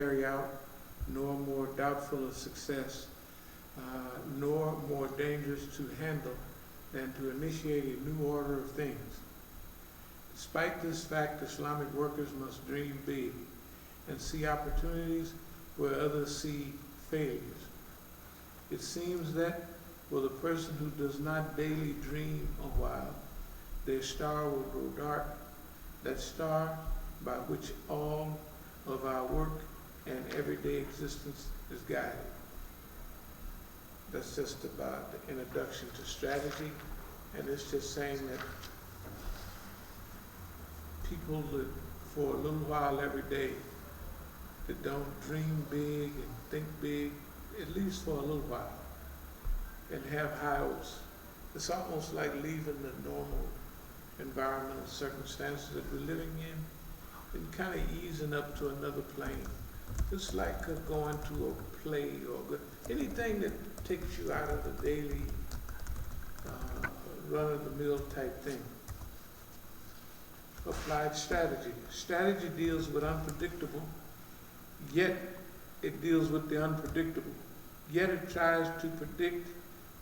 carry out, nor more doubtful of success, nor more dangerous to handle than to initiate a new order of things. Despite this fact, Islamic workers must dream big and see opportunities where others see failures. It seems that for the person who does not daily dream a while, their star will grow dark, that star by which all of our work and everyday existence is guided. That's just about the introduction to strategy, and it's just saying that people that for a little while every day that don't dream big and think big, at least for a little while, and have high hopes. It's almost like leaving the normal environmental circumstances that we're living in and kind of easing up to another plane. It's like going to a play or anything that takes you out of the daily run-of-the-mill type thing. Applied strategy. Strategy deals with unpredictable, yet it deals with the unpredictable. Yet it tries to predict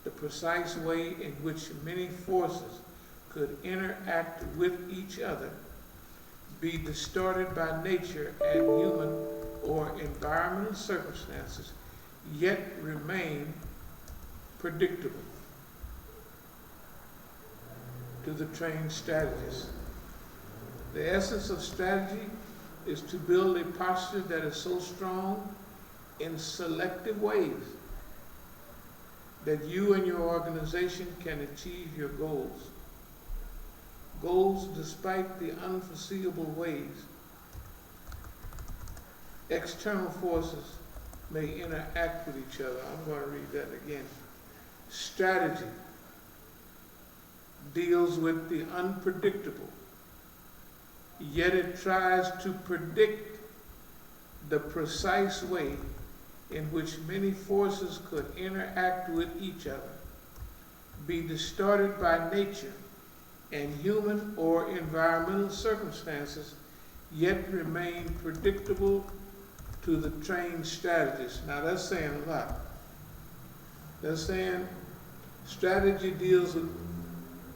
the precise way in which many forces could interact with each other, be distorted by nature and human or environmental circumstances, yet remain predictable to the trained strategist. The essence of strategy is to build a posture that is so strong in selective ways that you and your organization can achieve your goals. Goals despite the unforeseeable ways external forces may interact with each other. I'm going to read that again. Strategy deals with the unpredictable, yet it tries to predict the precise way in which many forces could interact with each other, be distorted by nature and human or environmental circumstances, yet remain predictable to the trained strategist. Now that's saying a lot. That's saying strategy deals with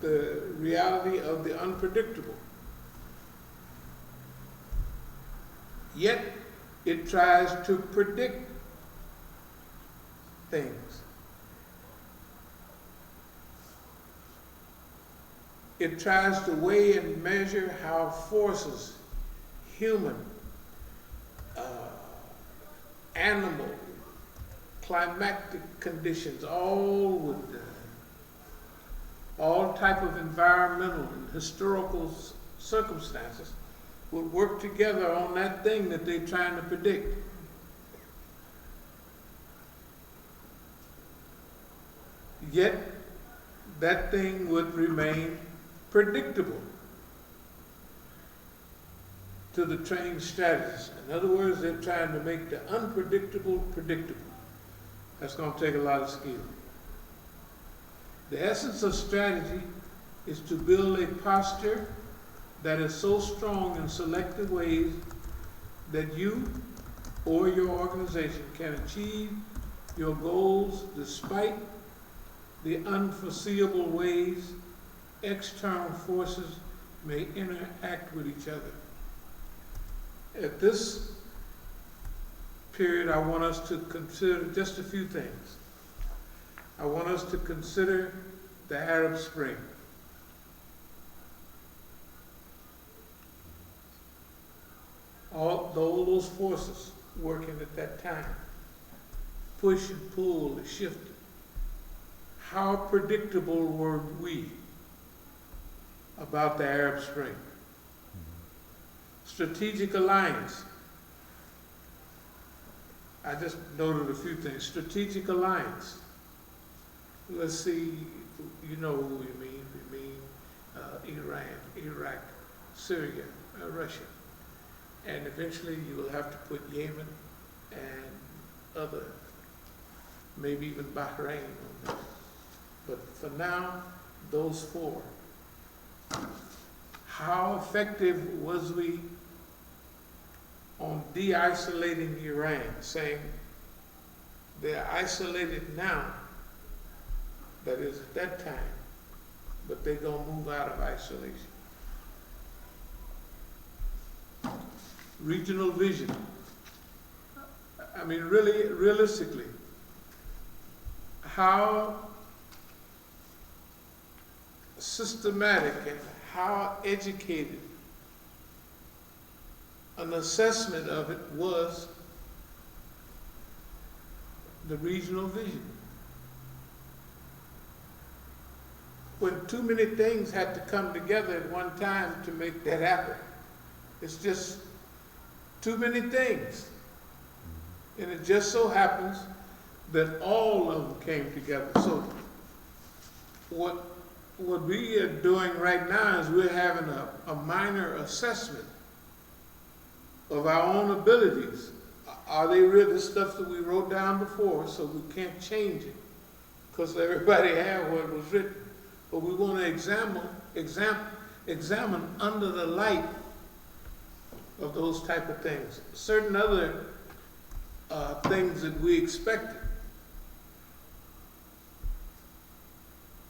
the reality of the unpredictable. Yet it tries to predict things. It tries to weigh and measure how forces, human, animal, climatic conditions, all type of environmental and historical circumstances would work together on that thing that they're trying to predict. Yet that thing would remain predictable to the trained strategist. In other words, they're trying to make the unpredictable predictable. That's going to take a lot of skill. The essence of strategy is to build a posture that is so strong in selective ways that you or your organization can achieve your goals despite the unforeseeable ways external forces may interact with each other. At this period, I want us to consider just a few things. I want us to consider the Arab Spring. All those forces working at that time, push and pull and shift. How predictable were we about the Arab Spring? Strategic alliance. I just noted a few things. Strategic alliance. Let's see, you know who we mean. We mean Iran, Iraq, Syria, Russia. And eventually you will have to put Yemen and other, maybe even Bahrain on this. But for now, those four. How effective was we on de-isolating Iran, saying they're isolated now, that is at that time, but they're going to move out of isolation. Regional vision. I mean, really, realistically, how systematic and how educated an assessment of it was the regional vision. When too many things had to come together at one time to make that happen. It's just too many things. And it just so happens that all of them came together. So what we are doing right now is we're having a minor assessment of our own abilities. Are they really stuff that we wrote down before, so we can't change it because everybody had what was written? But we want to examine under the light of those type of things. Certain other things that we expected.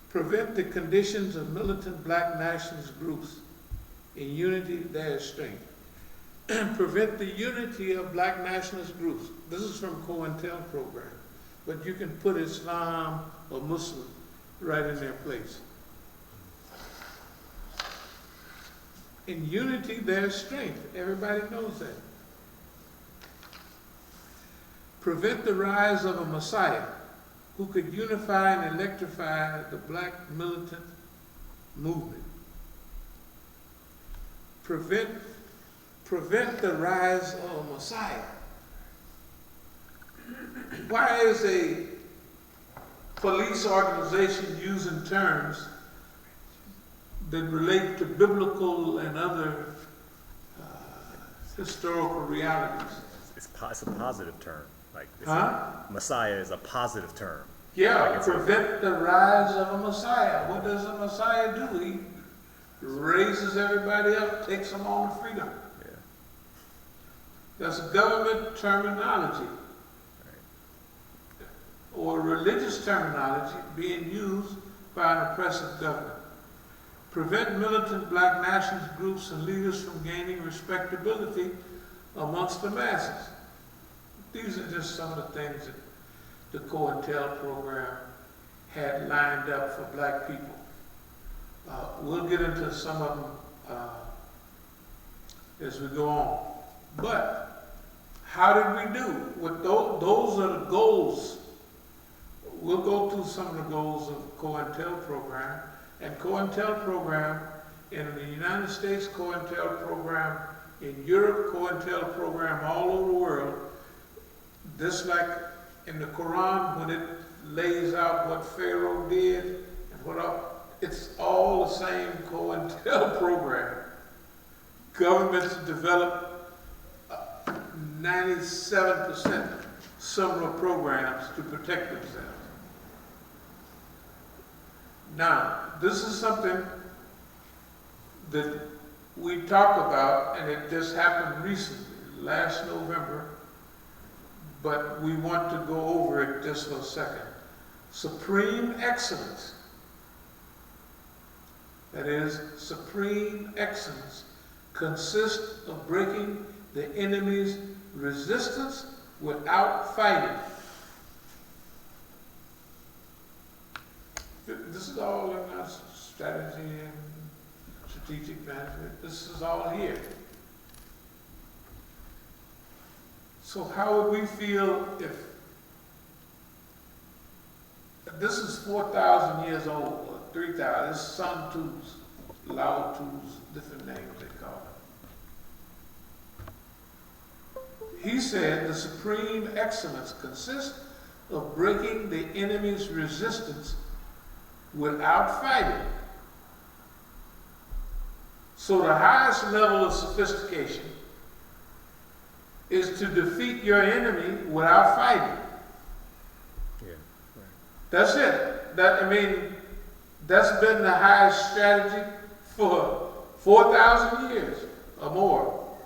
Prevent the conditions of militant black nationalist groups. In unity, there is strength. Prevent the unity of black nationalist groups. This is from COINTEL program, but you can put Islam or Muslim right in their place. In unity, there's strength. Everybody knows that. Prevent the rise of a Messiah who could unify and electrify the black militant movement. Prevent the rise of a Messiah. Why is a police organization using terms that relate to biblical and other historical realities? It's a positive term. Like Messiah is a positive term. Yeah, like prevent the rise of a Messiah. What does a Messiah do? He raises everybody up, takes them on to freedom. Yeah. That's government terminology. Right. Or religious terminology being used by an oppressive government. Prevent militant black nationalist groups and leaders from gaining respectability amongst the masses. These are just some of the things that the COINTEL program had lined up for black people. We'll get into some of them as we go on. But how did we do? With those are the goals. We'll go through some of the goals of COINTEL program. And COINTEL program in the United States, COINTEL program in Europe, COINTEL program all over the world. Just like in the Quran, when it lays out what Pharaoh did and what all, it's all the same COINTEL program. Governments develop 97% similar programs to protect themselves. Now, this is something that we talk about, and it just happened recently, last November, but we want to go over it just for a second. Supreme excellence. That is, supreme excellence consists of breaking the enemy's resistance without fighting. This is all in our strategy and strategic management. This is all here. So how would we feel if this is 4,000 years old, or 3,000, this is Sun Tzu's, Lao Tzu's, different names they call it. He said the supreme excellence consists of breaking the enemy's resistance without fighting. So the highest level of sophistication is to defeat your enemy without fighting. Yeah, right. That's it. That's been the highest strategy for 4,000 years or more.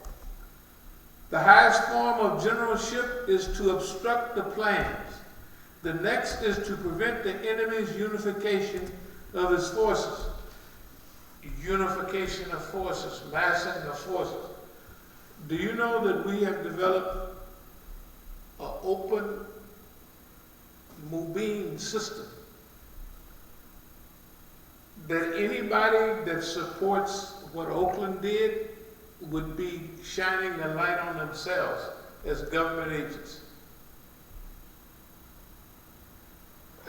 The highest form of generalship is to obstruct the plans. The next is to prevent the enemy's unification of his forces. Unification of forces, massing of forces. Do you know that we have developed an open moving system? That anybody that supports what Oakland did would be shining the light on themselves as government agents.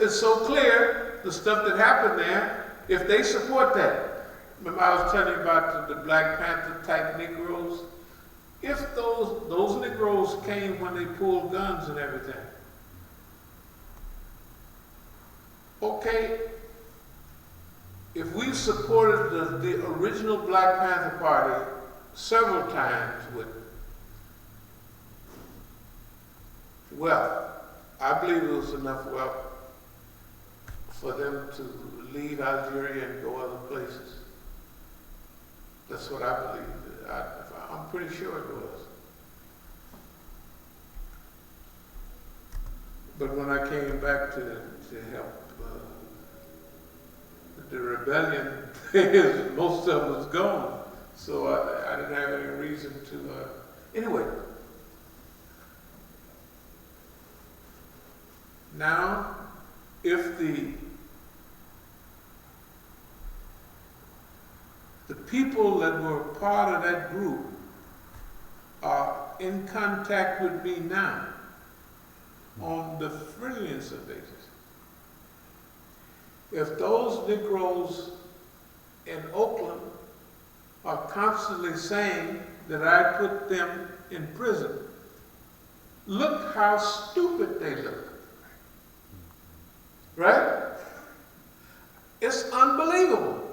It's so clear, the stuff that happened there, if they support that. Remember I was telling you about the Black Panther type Negroes? If those Negroes came when they pulled guns and everything, okay, if we supported the original Black Panther Party several times with wealth, I believe it was enough wealth for them to leave Algeria and go other places. That's what I believe. I'm pretty sure it was. But when I came back to help the rebellion, most of them was gone. So I didn't have any reason to, anyway. Now, if the people that were part of that group are in contact with me now on the friendliest of basis. If those Negroes in Oakland are constantly saying that I put them in prison, look how stupid they look. Right? It's unbelievable.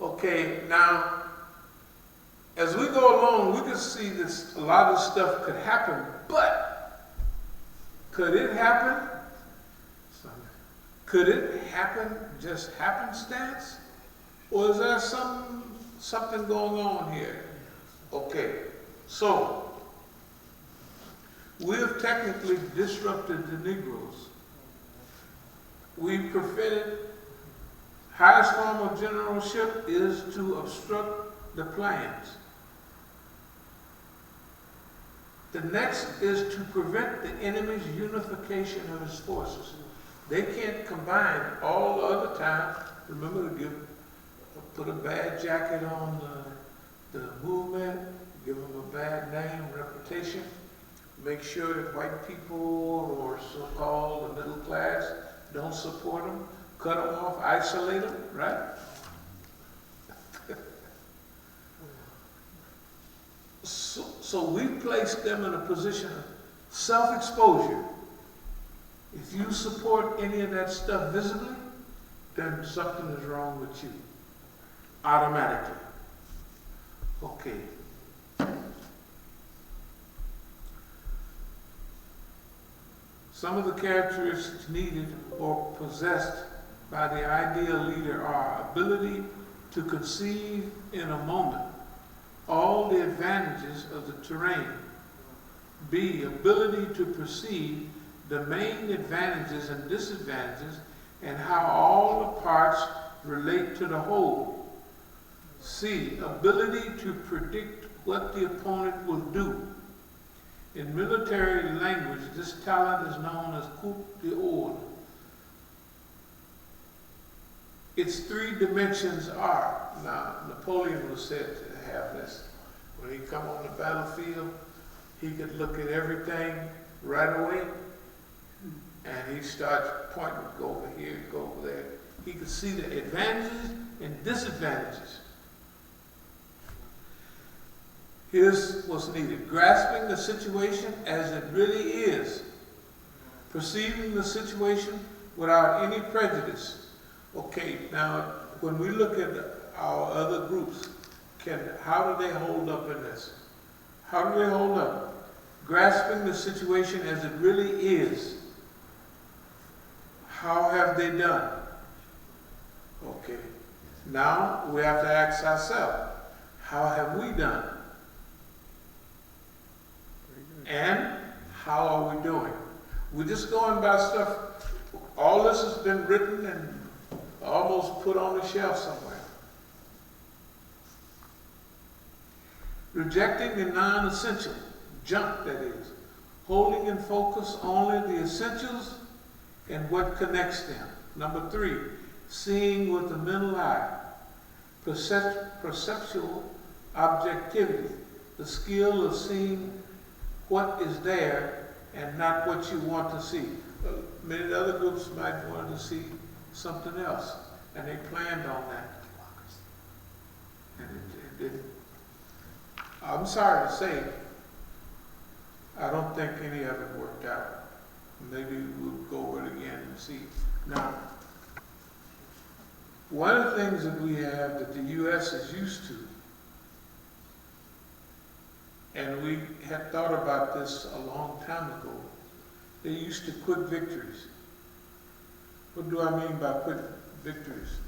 Okay, now, as we go along, we can see this, a lot of stuff could happen, but could it happen? Could it happen just happenstance? Or is there something going on here? Okay, so we have technically disrupted the Negroes. We prevented. Highest form of generalship is to obstruct the plans. The next is to prevent the enemy's unification of his forces. They can't combine all the other time. Remember to put a bad jacket on the movement, give them a bad name, reputation, make sure that white people or so-called the middle class don't support them, cut them off, isolate them, right? So we placed them in a position of self-exposure. If you support any of that stuff visibly, then something is wrong with you, automatically. Okay. Some of the characteristics needed or possessed by the ideal leader are ability to conceive in a moment all the advantages of the terrain. B, ability to perceive the main advantages and disadvantages and how all the parts relate to the whole. C, ability to predict what the opponent will do. In military language, this talent is known as coup d'ordre. Its three dimensions are, now Napoleon was said to have this. When he come on the battlefield, he could look at everything right away, and he starts pointing, go over here, go over there. He could see the advantages and disadvantages. Here's what's needed. Grasping the situation as it really is. Perceiving the situation without any prejudice. Okay, now when we look at our other groups, how do they hold up in this? How do they hold up? Grasping the situation as it really is. How have they done? Okay, now we have to ask ourselves, how have we done? And how are we doing? We're just going by stuff. All this has been written and almost put on the shelf somewhere. Rejecting the non-essential, junk that is. Holding in focus only the essentials and what connects them. Number 3, seeing with the mental eye. Perceptual objectivity, the skill of seeing what is there and not what you want to see. Many other groups might want to see something else, and they planned on that. And it didn't. I'm sorry to say, I don't think any of it worked out. Maybe we'll go over it again and see. Now, one of the things that we have that the U.S. is used to, and we had thought about this a long time ago, they used to quick victories. What do I mean by quick victories?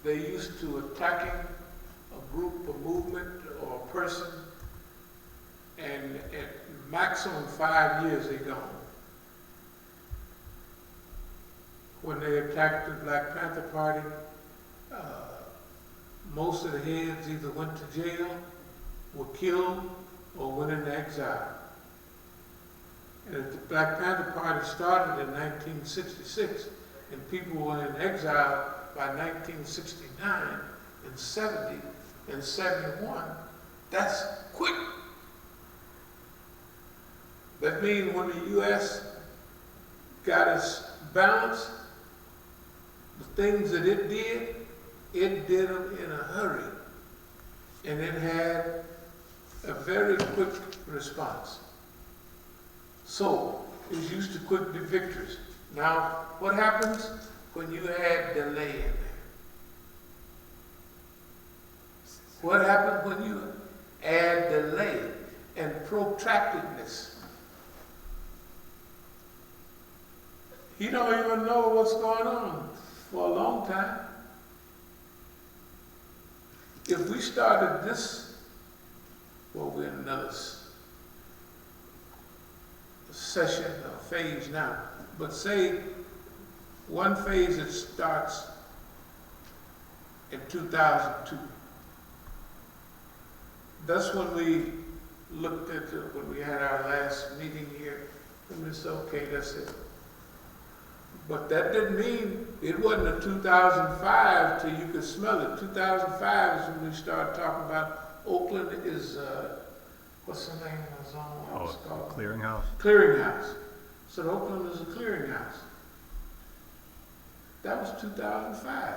They used to attacking a group, a movement, or a person, and at maximum 5 years they're gone. When they attacked the Black Panther Party, most of the heads either went to jail, were killed, or went into exile. And if the Black Panther Party started in 1966, and people were in exile by 1969 and 70 and 71, that's quick. That means when the U.S. got its balance, the things that it did them in a hurry. And it had a very quick response. So, it's used to quick victories. Now, what happens when you add delay in there? What happens when you add delay and protractedness? You don't even know what's going on for a long time. If we started this, well, we're in another session or phase now, but say one phase that starts in 2002. That's when we looked at, when we had our last meeting here, and we said, okay, that's it. But that didn't mean it wasn't a 2005 till you could smell it. 2005 is when we started talking about Oakland is, what's the name of the zone? Oh, called? clearinghouse? Clearinghouse. So Oakland is a clearinghouse. That was 2005.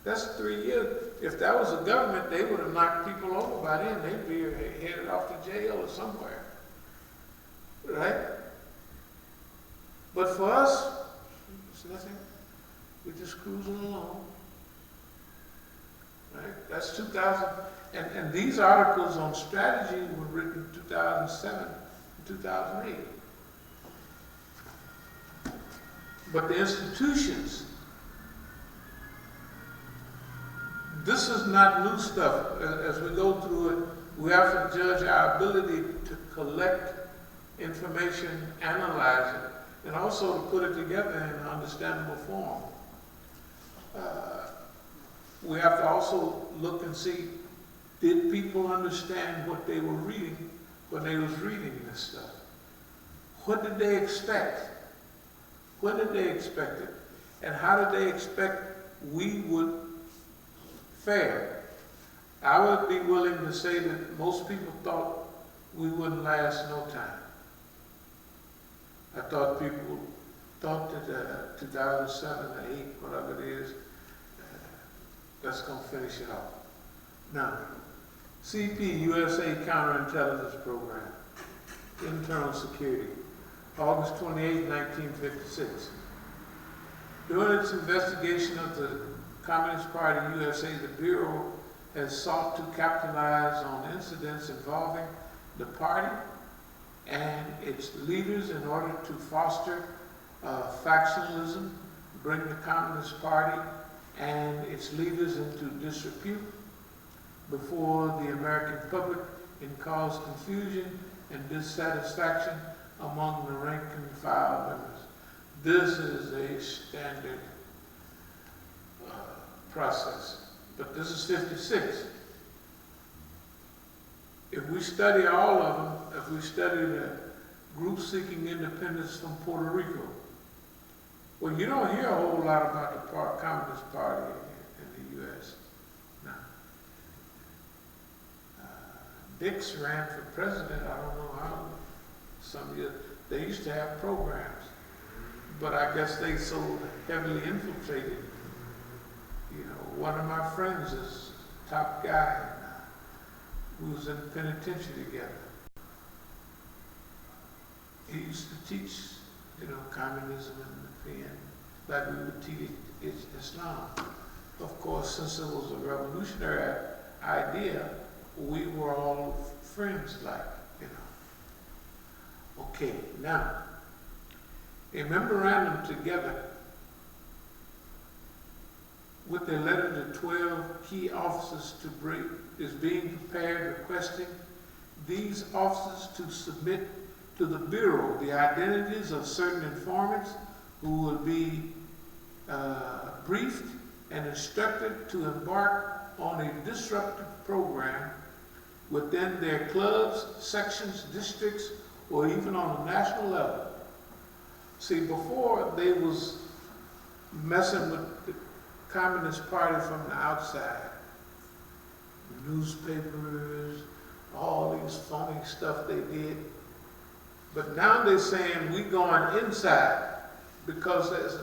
That's 3 years. If that was a government, they would have knocked people over by then. They'd be headed off to jail or somewhere. Right? But for us, it's nothing. We're just cruising along. Right? That's 2000. And these articles on strategy were written in 2007 and 2008. But the institutions, this is not new stuff. As we go through it, we have to judge our ability to collect information, analyze it, and also to put it together in an understandable form. We have to also look and see, did people understand what they were reading when they was reading this stuff? What did they expect? When did they expect it? And how did they expect we would fare? I would be willing to say that most people thought we wouldn't last no time. I thought people thought that 2007 or 8, whatever it is, that's going to finish it off. Now, CP, USA Counterintelligence Program, Internal Security, August 28, 1956. During its investigation of the Communist Party USA, the Bureau has sought to capitalize on incidents involving the party and its leaders in order to foster factionalism, bring the Communist Party and its leaders into disrepute before the American public and cause confusion and dissatisfaction among the rank and file members. This is a standard process. But this is 56. If we study all of them, if we study the group seeking independence from Puerto Rico, well, you don't hear a whole lot about the Communist Party in the U.S. now. Dix ran for president, I don't know how, some years. They used to have programs, but I guess they so heavily infiltrated. You know, one of my friends is top guy who was in the penitentiary together. He used to teach, you know, communism and like we would teach Islam. Of course, since it was a revolutionary idea, we were all friends, like, you know. Okay, now, a memorandum together with a letter to 12 key officers to bring is being prepared, requesting these officers to submit to the Bureau the identities of certain informants who will be briefed and instructed to embark on a disruptive program within their clubs, sections, districts, or even on a national level. See, before they was messing with the Communist Party from the outside, newspapers, all these funny stuff they did. But now they're saying we're going inside because there's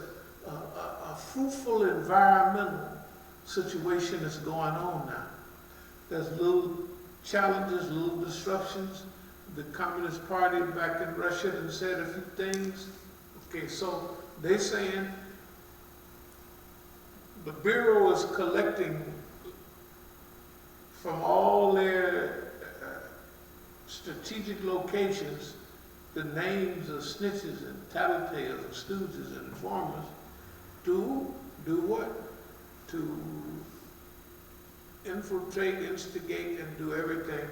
a fruitful environmental situation that's going on now. There's little challenges, little disruptions. The Communist Party back in Russia done said a few things. Okay, so they're saying the Bureau is collecting from all their strategic locations the names of snitches and tattletales and stooges and informers to do what? To infiltrate, instigate, and do everything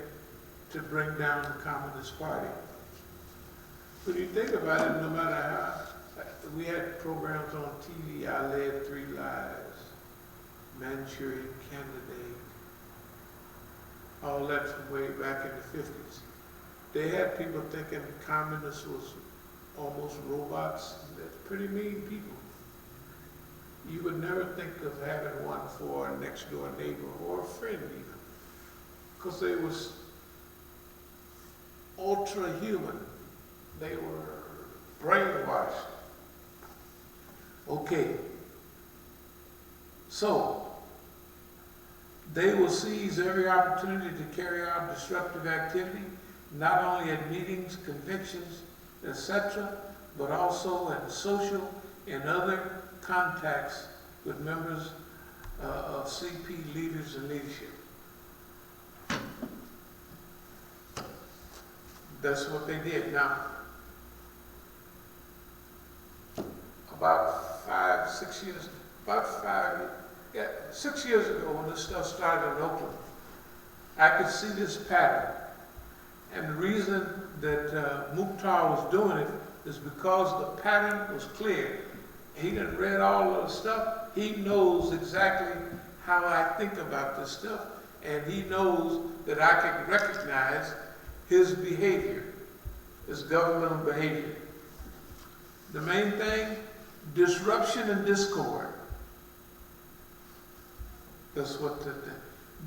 to bring down the Communist Party. When you think about it, no matter how, we had programs on TV, I Led Three Lives, Manchurian Candidate, all that from way back in the 50s. They had people thinking communists was almost robots. They're pretty mean people. You would never think of having one for a next door neighbor or a friend even, because they was ultra human. They were brainwashed. Okay, so they will seize every opportunity to carry out disruptive activity, not only at meetings, conventions, etc., but also at social and other contacts with members of CP leaders and leadership. That's what they did. Now, about 6 years ago when this stuff started in Oakland, I could see this pattern. And the reason that Mukhtar was doing it is because the pattern was clear. He done read all of the stuff. He knows exactly how I think about this stuff, and he knows that I can recognize his behavior, his governmental behavior. The main thing, disruption and discord. That's what the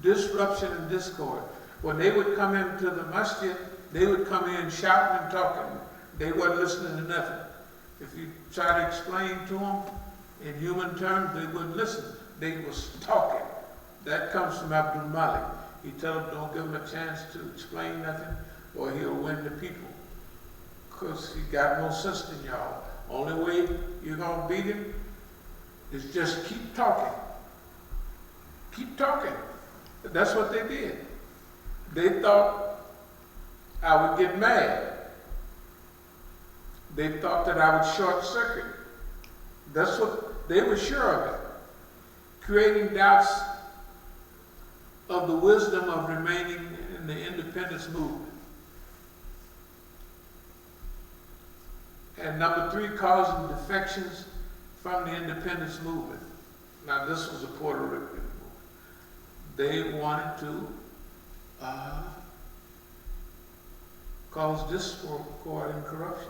disruption and discord. When they would come into the masjid, they would come in shouting and talking. They wasn't listening to nothing. If you try to explain to them in human terms, they wouldn't listen. They was talking. That comes from Abdul Malik. He tell them don't give him a chance to explain nothing or he'll win the people. Because he got more sense than y'all. Only way you're going to beat him is just keep talking. Keep talking. That's what they did. They thought I would get mad. They thought that I would short circuit. That's what they were sure of it. Creating doubts of the wisdom of remaining in the independence movement. And number 3, causing defections from the independence movement. Now this was a Puerto Rican movement. They wanted to cause discord and corruption.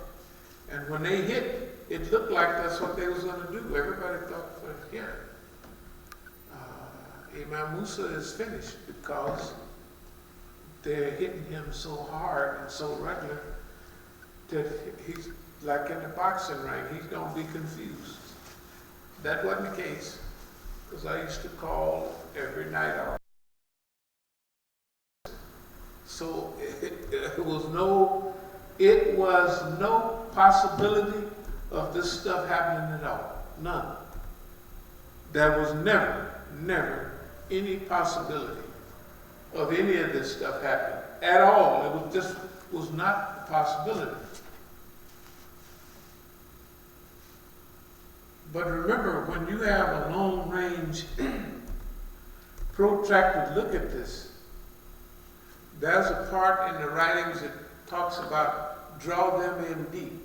And when they hit, it looked like that's what they was going to do. Everybody thought, yeah, Imam Musa is finished because they're hitting him so hard and so regular that he's like in the boxing ring, he's going to be confused. That wasn't the case, because I used to call every night off. So it was no possibility of this stuff happening at all. None. There was never any possibility of any of this stuff happening at all. It was not a possibility. But remember, when you have a long-range, protracted look at this, there's a part in the writings that talks about draw them in deep.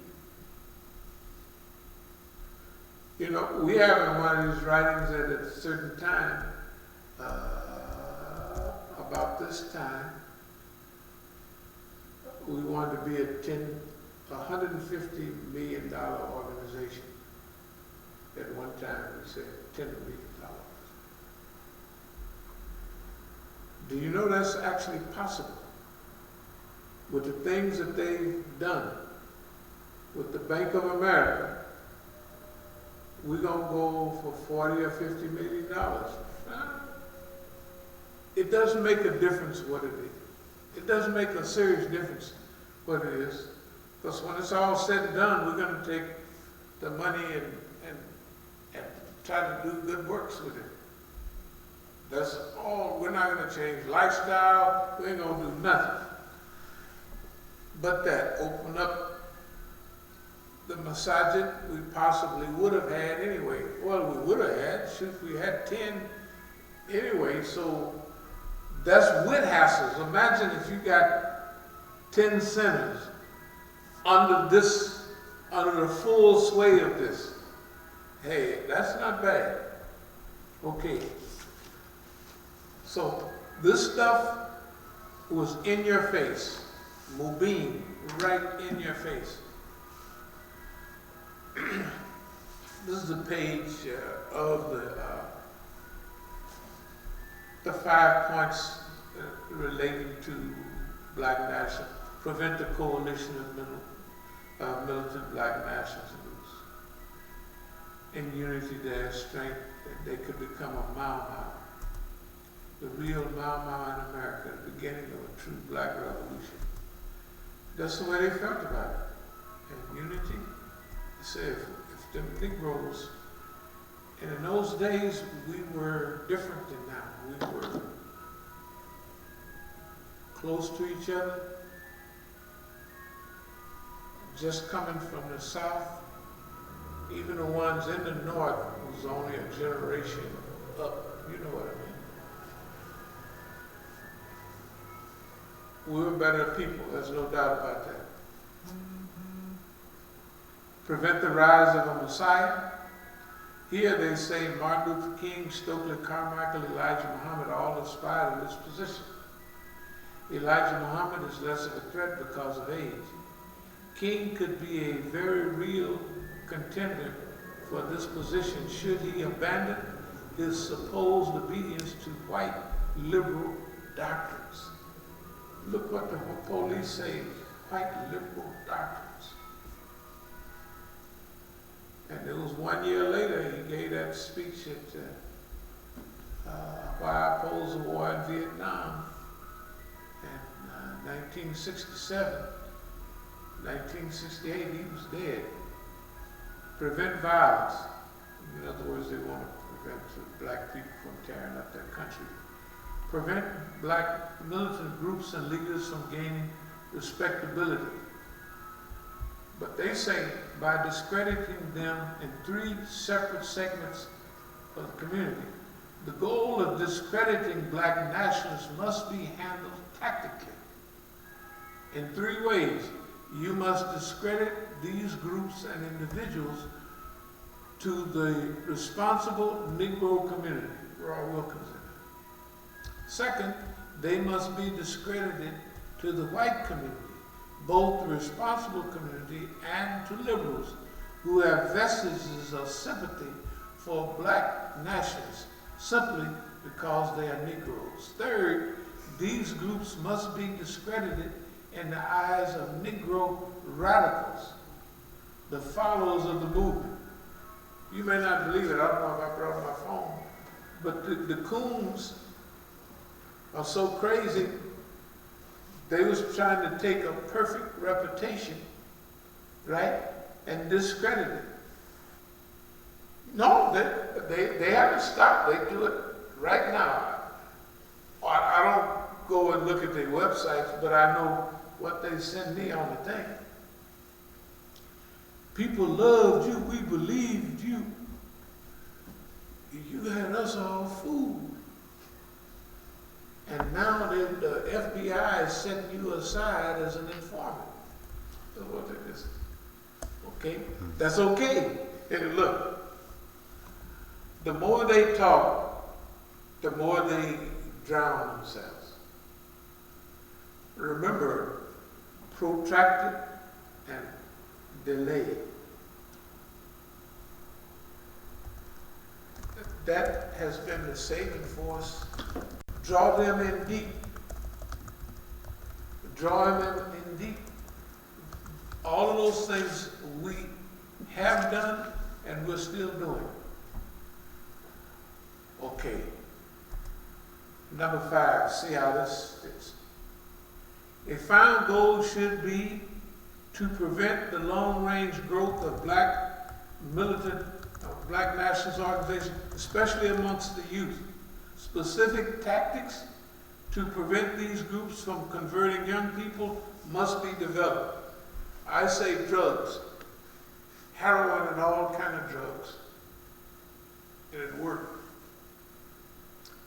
You know, we have in one of these writings at a certain time, about this time, we wanted to be a $150 million organization. At one time, we said $10 million. Do you know that's actually possible? With the things that they've done with the Bank of America, we're going to go for 40 or $50 million. It doesn't make a difference what it is. It doesn't make a serious difference what it is. Because when it's all said and done, we're going to take the money and try to do good works with it. That's all. We're not going to change lifestyle. We ain't going to do nothing. But that open up the masajid we possibly would have had anyway. Well, we would have had, shoot, we had 10 anyway, so that's with hassles. Imagine if you got 10 centers under the full sway of this. Hey, that's not bad. Okay. So this stuff was in your face. Mubin, right in your face. This is a page of the 5 points relating to black national, prevent the coalition of militant black nationals. In unity there is strength, that they could become a Mau Mau. The real Mau Mau in America, the beginning of a true black revolution. That's the way they felt about it. And unity, they say if the Negroes, and in those days we were different than now. We were close to each other, just coming from the South. Even the ones in the North was only a generation up. You know what I mean? We were better people, there's no doubt about that. Prevent the rise of a Messiah. Here they say Martin Luther King, Stokely Carmichael, Elijah Muhammad all aspired to this position. Elijah Muhammad is less of a threat because of age. King could be a very real contender for this position should he abandon his supposed obedience to white liberal doctrines. Look what the police say, white liberal doctrines. And it was 1 year later he gave that speech at why I oppose the war in Vietnam in 1967. 1968 he was dead. Prevent violence. In other words, they want to prevent black people from tearing up their country. Prevent black militant groups and leaders from gaining respectability. But they say by discrediting them in 3 separate segments of the community. The goal of discrediting black nationalists must be handled tactically in three ways. You must discredit these groups and individuals to the responsible Negro community. Roy Wilkins in it. Second, they must be discredited to the white community, both the responsible community and to liberals who have vestiges of sympathy for black nationalists simply because they are Negroes. Third, these groups must be discredited in the eyes of Negro radicals, the followers of the movement. You may not believe it, I don't know if I brought my phone, but the Coons are so crazy, they was trying to take a perfect reputation, right, and discredit it. No, they haven't stopped. They do it right now. I don't go and look at their websites, but I know what they send me on the thing. People loved you. We believed you. You had us all fooled. And now the FBI is setting you aside as an informant. That's what it is. Okay? That's okay. And look, the more they talk, the more they drown themselves. Remember, protracted and delayed. That has been the saving force. Draw them in deep. Draw them in deep. All of those things we have done and we're still doing. Okay. Number 5, see how this fits. A final goal should be to prevent the long-range growth of black militant, black nationalist organizations, especially amongst the youth. Specific tactics to prevent these groups from converting young people must be developed. I say drugs, heroin and all kind of drugs. And it worked.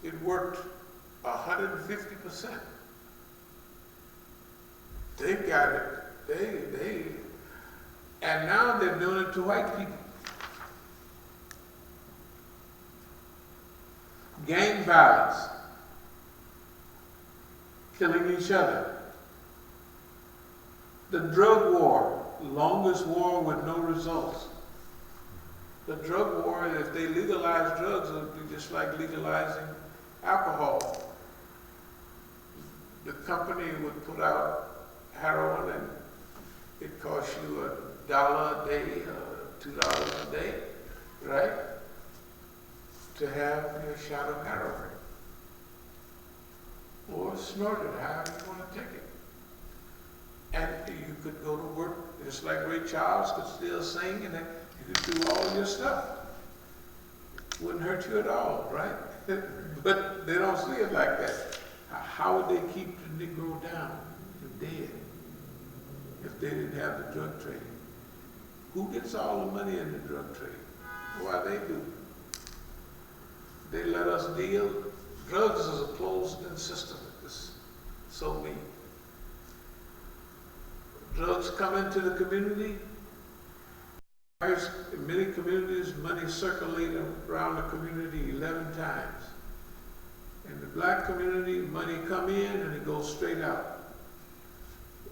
It worked 150%. They got it. And now they're doing it to white people. Gang violence, killing each other. The drug war, longest war with no results. The drug war, if they legalize drugs, it would be just like legalizing alcohol. The company would put out heroin and it costs you $1 a day, $2 a day, right? To have your shot of heroin. Or snort it, however you want to take it. And you could go to work, just like Ray Charles could still sing and you could do all your stuff. Wouldn't hurt you at all, right? But they don't see it like that. How would they keep the Negro down and dead if they didn't have the drug trade? Who gets all the money in the drug trade? Why they do. They let us deal. Drugs is a closed-in system. It's so mean. Drugs come into the community. In many communities, money circulated around the community 11 times. In the black community, money come in and it goes straight out.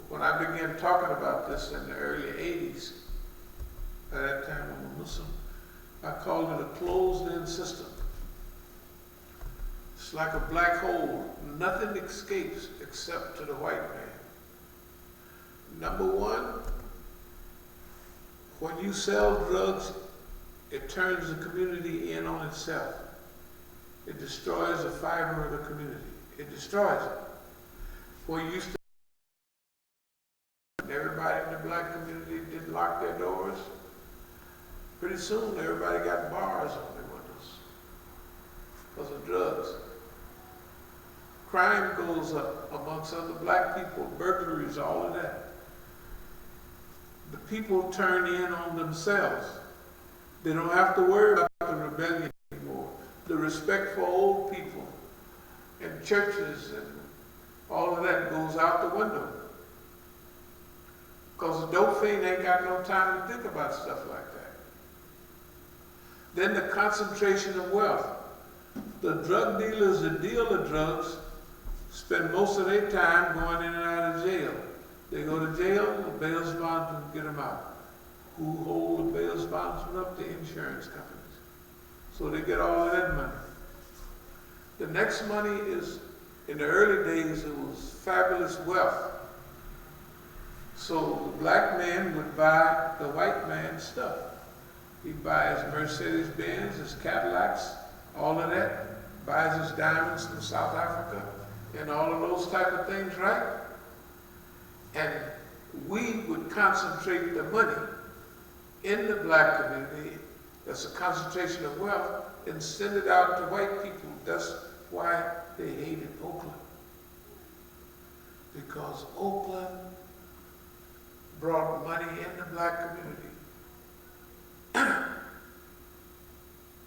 When I began talking about this in the early 80s, at that time I'm a Muslim, I called it a closed-in system. It's like a black hole. Nothing escapes except to the white man. Number one, when you sell drugs, it turns the community in on itself. It destroys the fiber of the community. It destroys it. Where you used to, everybody in the black community didn't lock their doors. Pretty soon, everybody got bars on their windows because of drugs. Crime goes up amongst other black people, burglaries, all of that. The people turn in on themselves. They don't have to worry about the rebellion anymore. The respect for old people and churches and all of that goes out the window. Because the dope fiend ain't got no time to think about stuff like that. Then the concentration of wealth. The drug dealers that deal the drugs spend most of their time going in and out of jail. They go to jail, the bail bondsmen get them out. Who hold the bail bondsmen up? The insurance companies. So they get all of that money. The next money is, in the early days, it was fabulous wealth. So the black man would buy the white man's stuff. He'd buy his Mercedes-Benz, his Cadillacs, all of that, buys his diamonds from South Africa, and all of those type of things, right? And we would concentrate the money in the black community, that's a concentration of wealth, and send it out to white people. That's why they hated Oakland. Because Oakland brought money in the black community.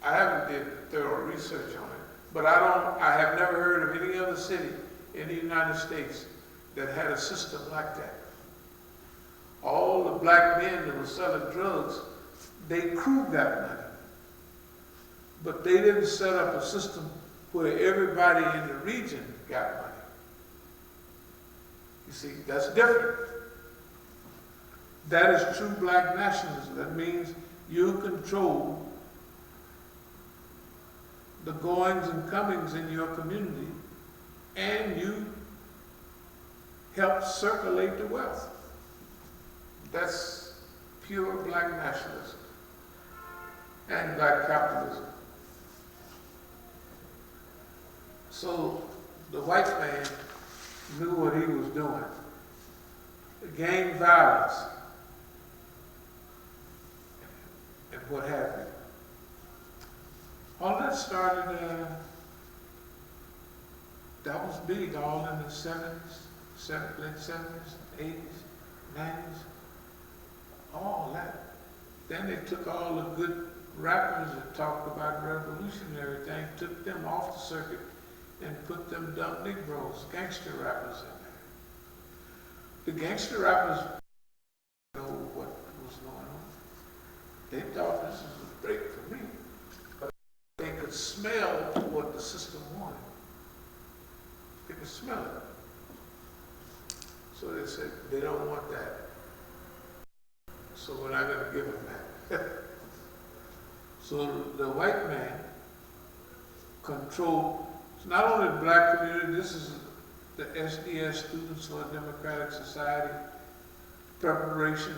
I haven't did thorough research on it, but I have never heard of any other city in the United States that had a system like that. All the black men that were selling drugs, they crew got money. But they didn't set up a system where everybody in the region got money. You see, that's different. That is true black nationalism. That means you control the goings and comings in your community, and you help circulate the wealth. That's pure black nationalism and black capitalism. So the white man knew what he was doing. Gang violence and what have you. All that started, that was big all in the 70s, late 70s, 80s, 90s, all that. Then they took all the good rappers that talked about revolution and everything, took them off the circuit and put them dumb Negroes, gangster rappers in there. The gangster rappers didn't know what was going on. They thought this was a break for me. But they could smell what the system wanted. They could smell it. So they said, they don't want that. So we're not going to give them that. So the white man controlled, it's not only the black community, this is the SDS, Students for a Democratic Society, preparation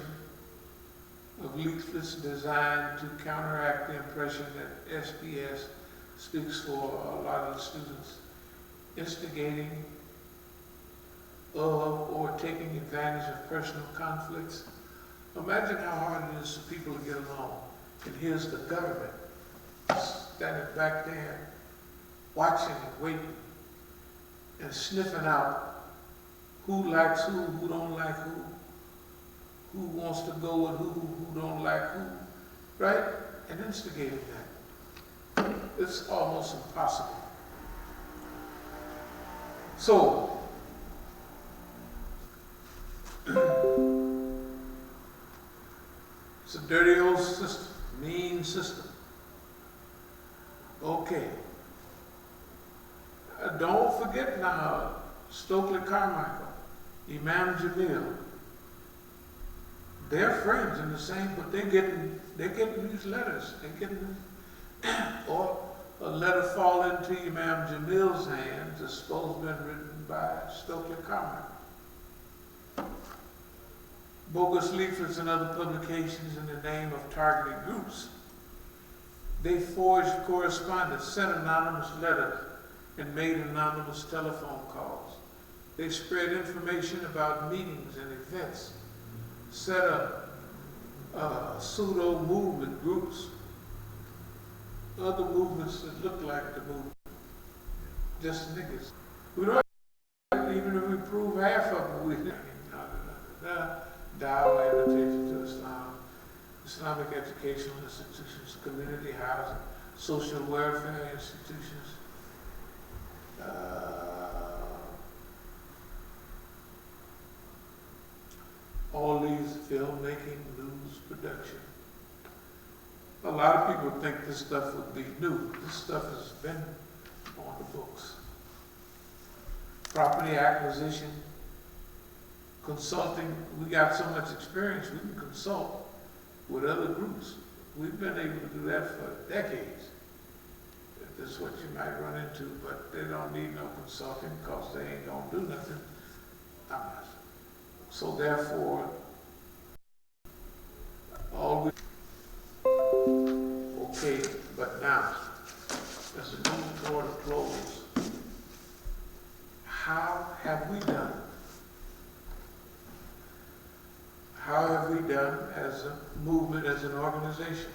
of leaflets designed to counteract the impression that SDS speaks for a lot of the students, instigating of or taking advantage of personal conflicts. Imagine how hard it is for people to get along. And here's the government standing back there, watching and waiting, and sniffing out who likes who don't like who wants to go with who don't like who, right? And instigating that. It's almost impossible. So, it's a dirty old system, mean system. Okay. Don't forget now, Stokely Carmichael, Imam Jamil, they're friends in the same, but they're getting these letters. They're getting, or a letter fall into Imam Jamil's hands that's supposed to have been written by Stokely Carmichael. Bogus leaflets and other publications in the name of targeted groups. They forged correspondence, sent anonymous letters, and made anonymous telephone calls. They spread information about meetings and events, set up pseudo-movement groups, other movements that look like the movement, just niggas. We don't even if we prove half of them, we Dawah, invitation to Islam, Islamic educational institutions, community housing, social welfare institutions, all these filmmaking, news production. A lot of people think this stuff would be new. This stuff has been on the books. Property acquisition, consulting. We got so much experience, we can consult with other groups. We've been able to do that for decades. This is what you might run into, but they don't need no consulting because they ain't gonna do nothing. So therefore, okay, but now, as we move toward a close, how have we done? How have we done as a movement, as an organization?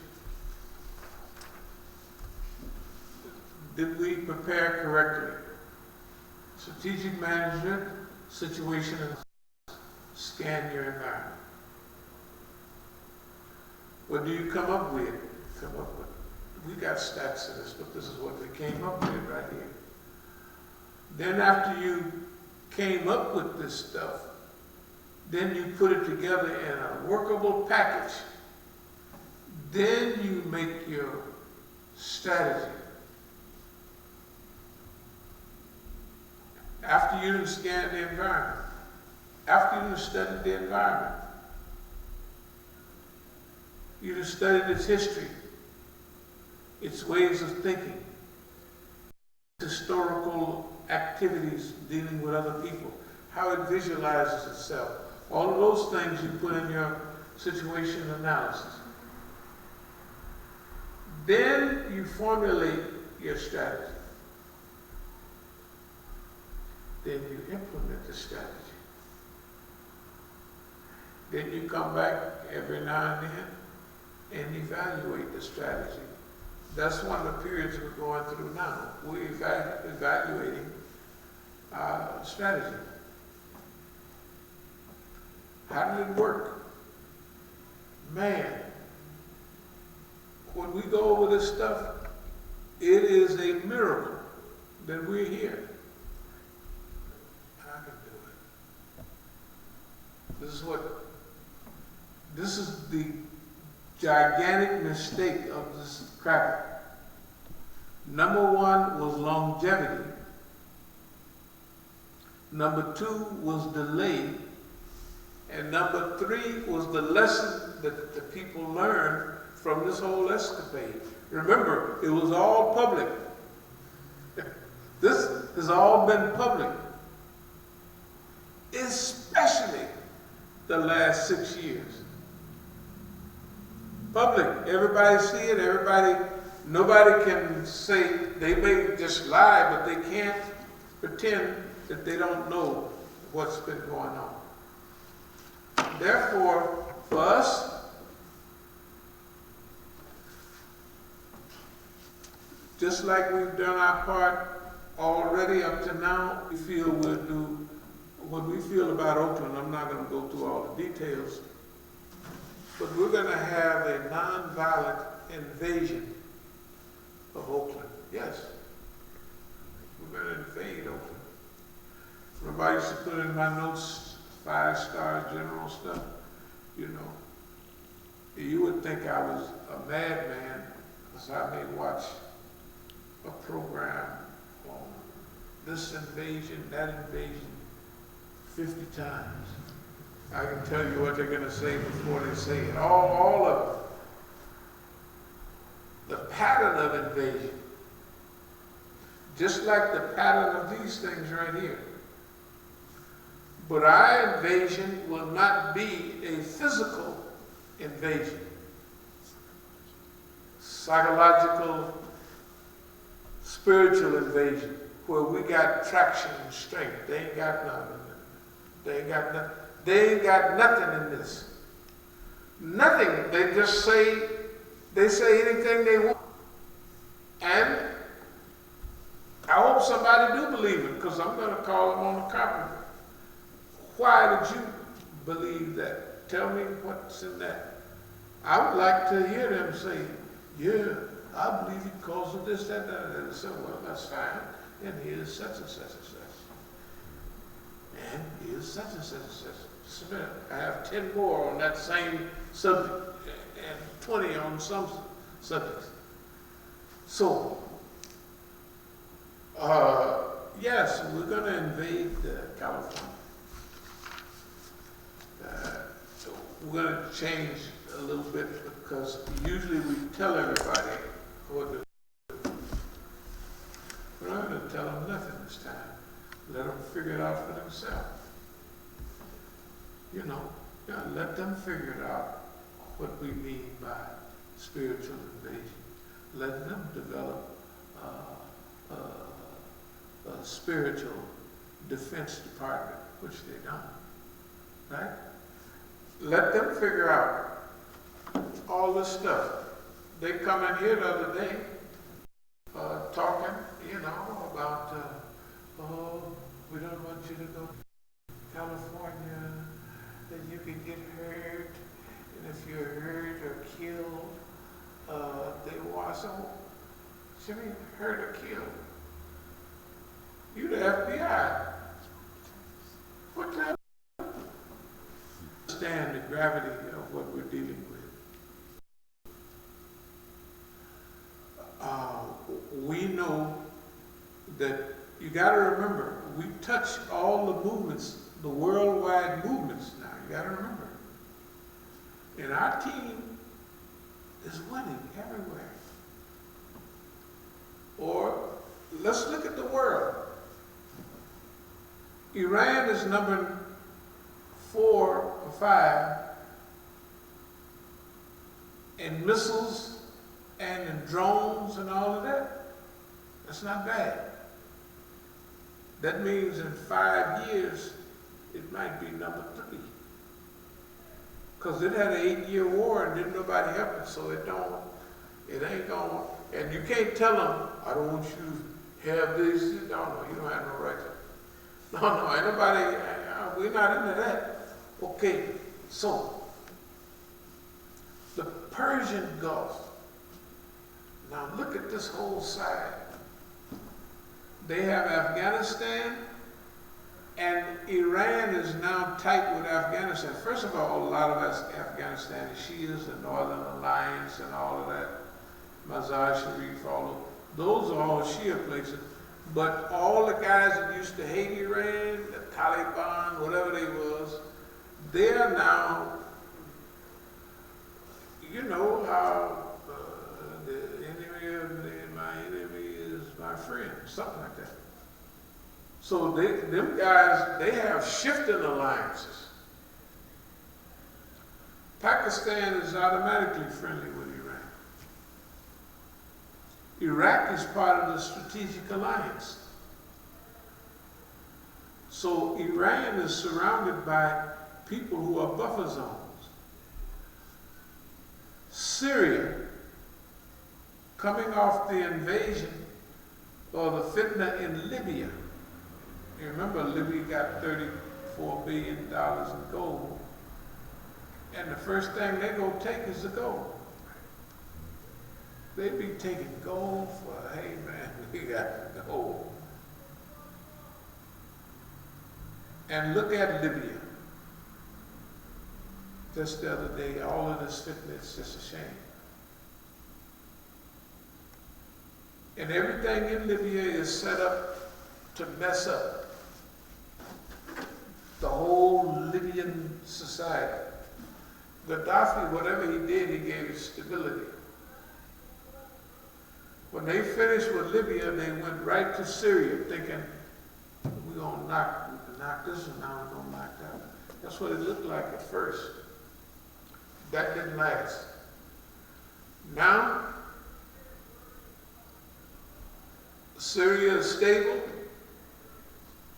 Did we prepare correctly? Strategic management, situation, and scan your environment. What do you come up with? We got stats of this, but this is what we came up with right here. Then after you came up with this stuff, then you put it together in a workable package. Then you make your strategy. After you done scanned the environment, after you done studied the environment, you done studied its history, its ways of thinking, historical activities dealing with other people, how it visualizes itself. All of those things you put in your situation analysis. Then you formulate your strategy. Then you implement the strategy. Then you come back every now and then and evaluate the strategy. That's one of the periods we're going through now. We're evaluating our strategy. How did it work? Man, when we go over this stuff, it is a miracle that we're here. I can do it. This is the gigantic mistake of this crap. Number one was longevity. Number two was delay. And number three was the lesson that the people learned from this whole escapade. Remember, it was all public. This has all been public. Especially the last 6 years. Public, everybody see it, nobody can say, they may just lie, but they can't pretend that they don't know what's been going on. Therefore, for us, just like we've done our part already up to now, we feel we'll do, what we feel about Oakland, I'm not going to go through all the details, but we're going to have a nonviolent invasion of Oakland. Yes. We're going to invade Oakland. Remember I used to put in my notes 5-star general stuff, you know. You would think I was a madman because I may watch a program on this invasion, that invasion 50 times. I can tell you what they're going to say before they say it. All of it. The pattern of invasion. Just like the pattern of these things right here. But our invasion will not be a physical invasion. Psychological, spiritual invasion, where we got traction and strength. They ain't got nothing. They ain't got nothing. They ain't got nothing in this. Nothing. They just say, they say anything they want. And I hope somebody do believe it, because I'm going to call them on the carpet. Why did you believe that? Tell me what's in that. I would like to hear them say, yeah, I believe it because of this, that, and say, well, that's fine. And here's such and such and such. And here's such and such and such. Just a minute. I have 10 more on that same subject and 20 on some subjects. So, yes, we're going to invade California. So we're going to change a little bit because usually we tell everybody what to do. We're not going to tell them nothing this time. Let them figure it out for themselves. You know, let them figure it out what we mean by spiritual invasion. Let them develop a spiritual defense department, which they don't, right? Let them figure out all this stuff. They come in here the other day talking, you know, about, oh, we don't want you to go to California, that you can get hurt, and if you're hurt or killed, they want so. What you mean hurt or killed? You the FBI. What the hell? Understand the gravity of what we're dealing with. We know that you got to remember, we touch all the movements, the worldwide movements now. You got to remember. And our team is winning everywhere. Or let's look at the world. Iran is number 4 or 5 in missiles and in drones and all of that. That's not bad. That means in 5 years, it might be number 3. Because it had an 8-year war and didn't nobody help it, so it ain't going. And you can't tell them, I don't want you to have this. No, you don't have no right to. No, ain't nobody, we're not into that. Okay, so the Persian Gulf. Now look at this whole side. They have Afghanistan, and Iran is now tight with Afghanistan. First of all, a lot of Afghanistan is Shias, the Northern Alliance, and all of that. Mazar Sharif, all of those are all Shia places. But all the guys that used to hate Iran, the Taliban, whatever they was, they're now, you know how the enemy of my enemy is my friend, something like that. So them guys, they have shifting alliances. Pakistan is automatically friendly with Iran. Iraq is part of the strategic alliance. So Iran is surrounded by people who are buffer zones. Syria, coming off the invasion or the fitna in Libya. You remember Libya got $34 billion in gold. And the first thing they're going to take is the gold. They be taking gold for, hey man, we got the gold. And look at Libya. Just the other day, all of this fitness is just a shame. And everything in Libya is set up to mess up the whole Libyan society. Gaddafi, whatever he did, he gave it stability. When they finished with Libya, they went right to Syria, thinking, we're going to knock this one out, we're going to knock that one. That's what it looked like at first. That didn't last. Now, Syria is stable,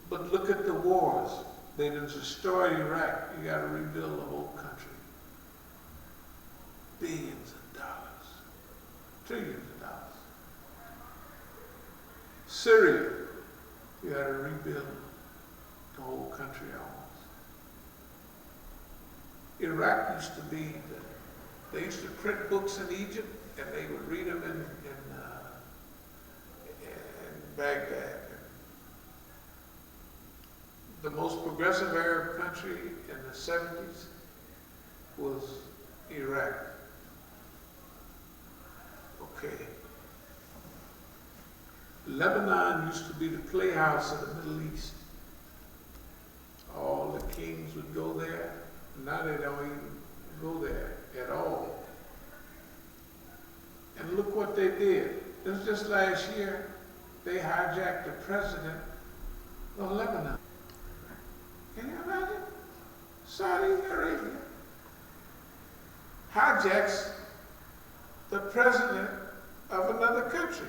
but look at the wars. They done destroyed Iraq. You got to rebuild the whole country. Billions of dollars, trillions of dollars. Syria, you got to rebuild the whole country almost. Iraq used to be, they used to print books in Egypt and they would read them in Baghdad. the most progressive Arab country in the 70s was Iraq. Okay. Lebanon used to be the playhouse of the Middle East. All the kings would go there. Now they don't even go there at all. And look what they did. It was just last year, they hijacked the president of Lebanon. Can you imagine? Saudi Arabia hijacks the president of another country.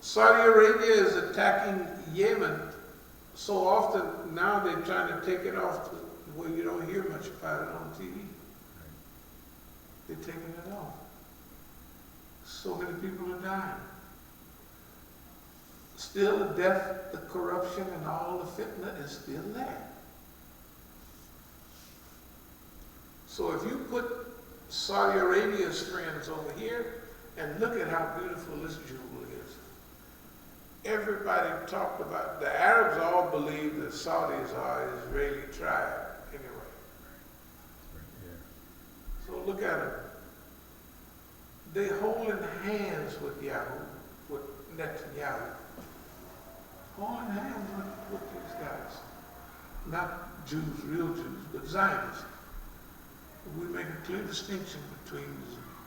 Saudi Arabia is attacking Yemen so often now they're trying to take it off to where you don't hear much about it on TV. They're taking it off. So many people are dying. Still the death, the corruption, and all the fitna is still there. So if you put Saudi Arabia's friends over here and look at how beautiful this jewel is. Everybody talked about, the Arabs all believe that Saudis are an Israeli tribe anyway. So look at them. They holding hands with Netanyahu. Holding hands with these guys. Not Jews, real Jews, but Zionists. We make a clear distinction between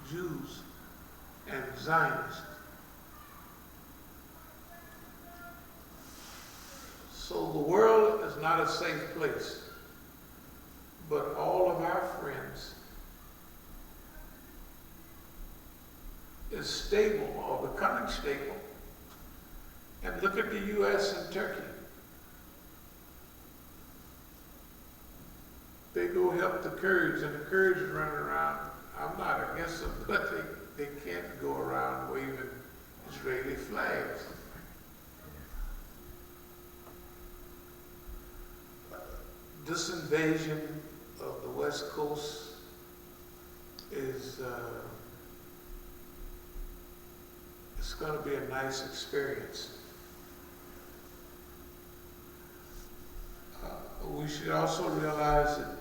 Jews and Zionists. So the world is not a safe place, but all of our friends is stable or becoming stable. And look at the U.S. and Turkey. They go help the Kurds, and the Kurds are running around. I'm not against them, but they can't go around waving Israeli flags. This invasion of the West Coast is it's going to be a nice experience. We should also realize that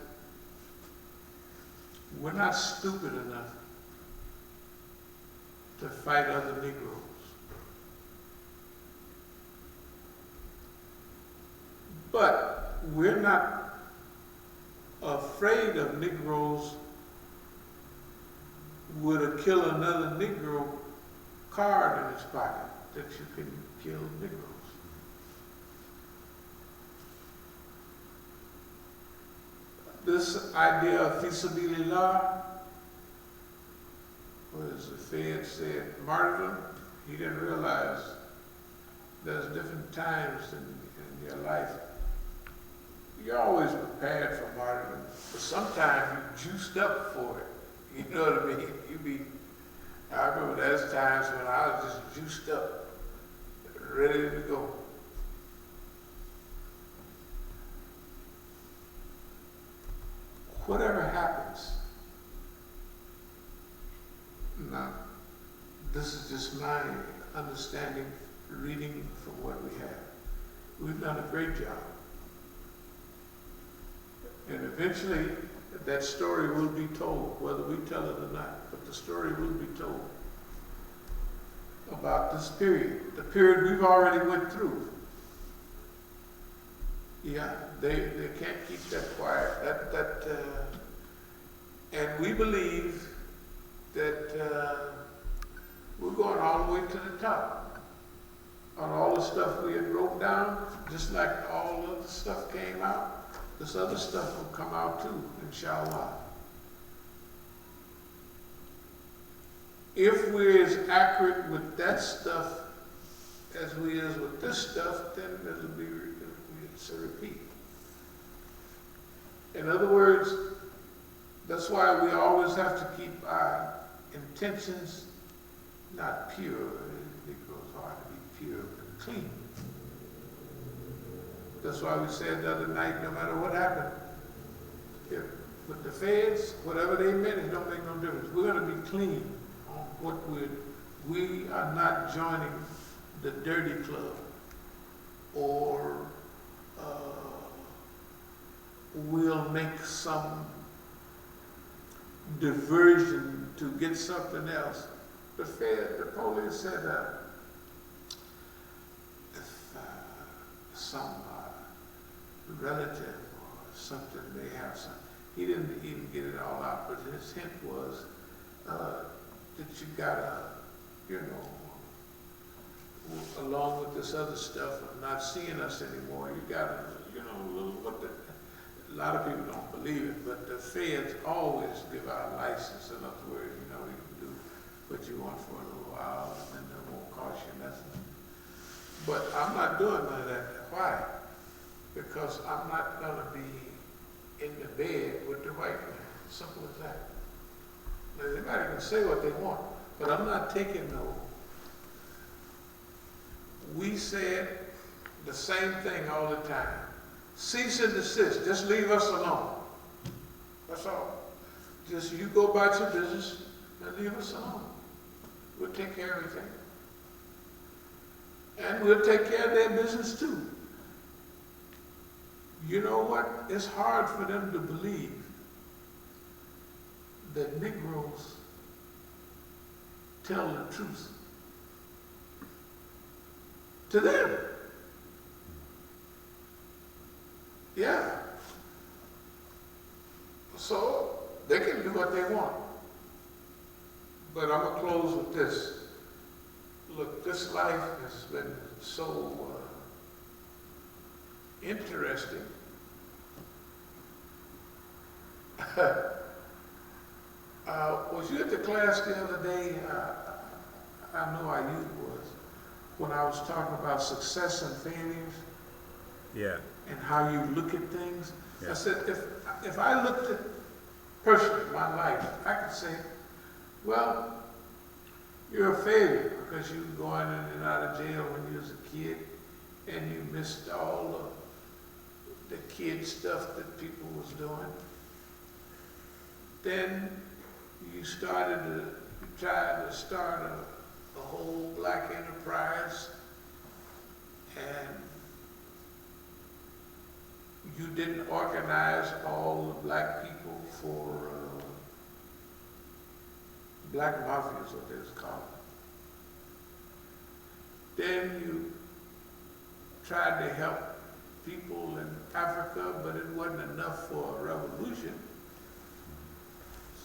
we're not stupid enough to fight other Negroes. But we're not afraid of Negroes with a kill another Negro card in his pocket that you can kill Negroes. This idea of fisabilillah, as the Fed said, martyrdom, he didn't realize there's different times in your life. You're always prepared for martyrdom, but sometimes you're juiced up for it. You know what I mean? I remember there's times when I was just juiced up, ready to go. Whatever happens, now, this is just my understanding, reading from what we have. We've done a great job. And eventually, that story will be told, whether we tell it or not, but the story will be told about this period, the period we've already went through. Yeah, they can't keep that quiet. And we believe that we're going all the way to the top on all the stuff we had wrote down, just like all of the stuff came out. This other stuff will come out too, inshallah. If we're as accurate with that stuff as we is with this stuff, then it'll be it's a repeat. In other words, that's why we always have to keep our intentions not pure. It goes hard to be pure, but clean. That's why we said the other night, no matter what happened, with the feds, whatever they meant, it don't make no difference. We're going to be clean on what we are not joining the dirty club, or we'll make some diversion to get something else. The police said if some relative or something may have some, he didn't even get it all out, but his hint was that you gotta, you know, along with this other stuff of not seeing us anymore, you gotta, you know, a lot of people don't believe it, but the feds always give out a license. In other words, you know, you can do what you want for a little while, and then it won't cost you nothing. But I'm not doing none of that. Why? Because I'm not gonna be in the bed with the white man. Simple as that. Now, anybody can say what they want, but I'm not taking no. We said the same thing all the time. Cease and desist. Just leave us alone. That's all. Just you go about your business and leave us alone. We'll take care of everything. And we'll take care of their business too. You know what? It's hard for them to believe that Negroes tell the truth to them. Yeah. So they can do what they want. But I'm going to close with this. Look, this life has been so interesting. Was you at the class the other day? I know how you was, when I was talking about success and failures. Yeah. And how you look at things. Yeah. I said, if I looked at personally my life, I could say, well, you're a failure because you were going in and out of jail when you was a kid, and you missed all the kid stuff that people was doing. Then you tried to start a whole black enterprise, and you didn't organize all the black people for black mafia is what they was called. Then you tried to help people in Africa, but it wasn't enough for a revolution.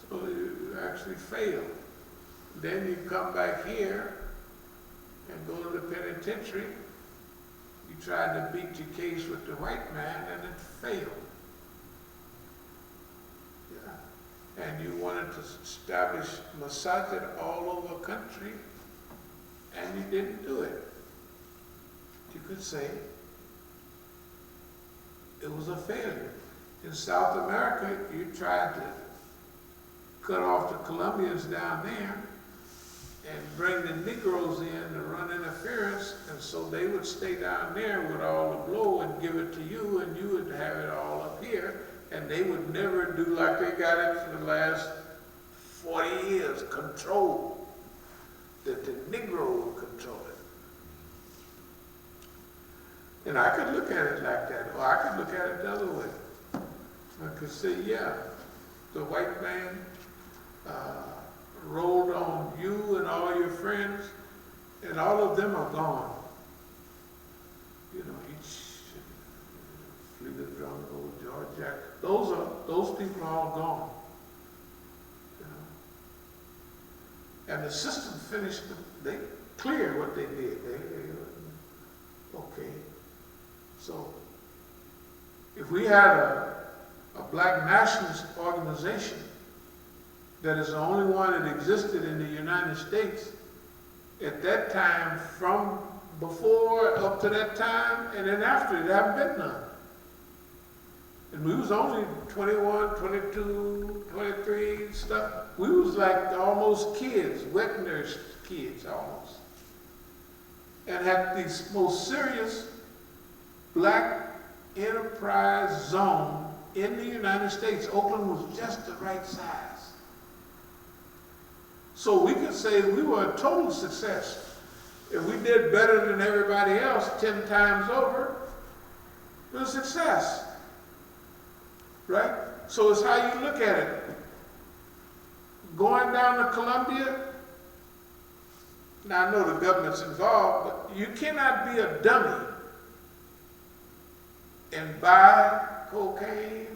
So you actually failed. Then you come back here and go to the penitentiary. You tried to beat your case with the white man and it failed. Yeah. And you wanted to establish masajid all over the country and you didn't do it. You could say it was a failure. In South America, you tried to cut off the Colombians down there and bring the Negroes in to run interference, and so they would stay down there with all the blow and give it to you, and you would have it all up here, and they would never do like they got it for the last 40 years, control, that the Negro would control it. And I could look at it like that, or I could look at it the other way. I could say, yeah, the white man rolled on you and all your friends, and all of them are gone. You know, each Fleet of Drum, old George Jack, those people are all gone. You know? And the system finished, they cleared what they did. Okay. So, if we had a black nationalist organization that is the only one that existed in the United States at that time, from before up to that time, and then after, there haven't been none. And we was only 21, 22, 23, stuff. We was like almost kids, wet nurse kids almost. And had these most serious black enterprise zone in the United States. Oakland was just the right size. So we could say we were a total success. If we did better than everybody else 10 times over, it was a success. Right? So it's how you look at it. Going down to Colombia, now I know the government's involved, but you cannot be a dummy and buy cocaine,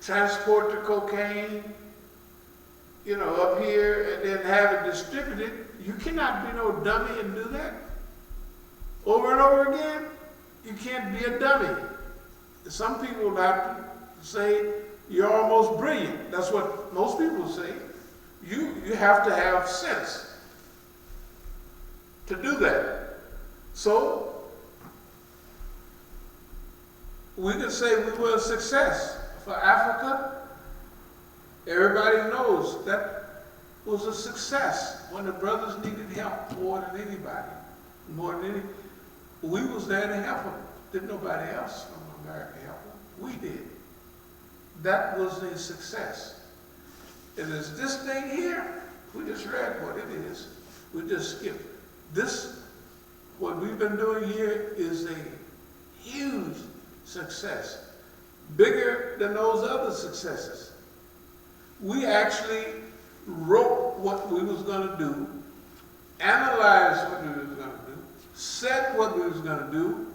transport the cocaine, up here and then have it distributed. You cannot be no dummy and do that. Over and over again, you can't be a dummy. Some people have to say you're almost brilliant. That's what most people say. You have to have sense to do that. So we can say we were a success for Africa. Everybody knows that was a success when the brothers needed help more than anybody, we was there to help them. Didn't nobody else from America help them? We did. That was a success. And is this thing here? We just read what it is. We just skipped. This, what we've been doing here, is a huge success. Bigger than those other successes. We actually wrote what we was going to do, analyzed what we was going to do, said what we was going to do,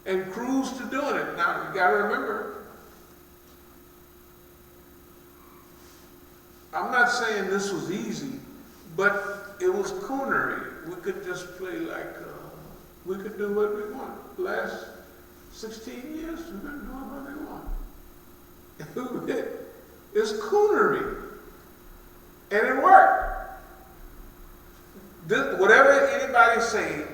and cruised to doing it. Now, you got to remember, I'm not saying this was easy, but it was coonery. We could just play like, we could do what we want. The last 16 years, we've been doing what we want. It's coonery. And it worked. Whatever anybody say,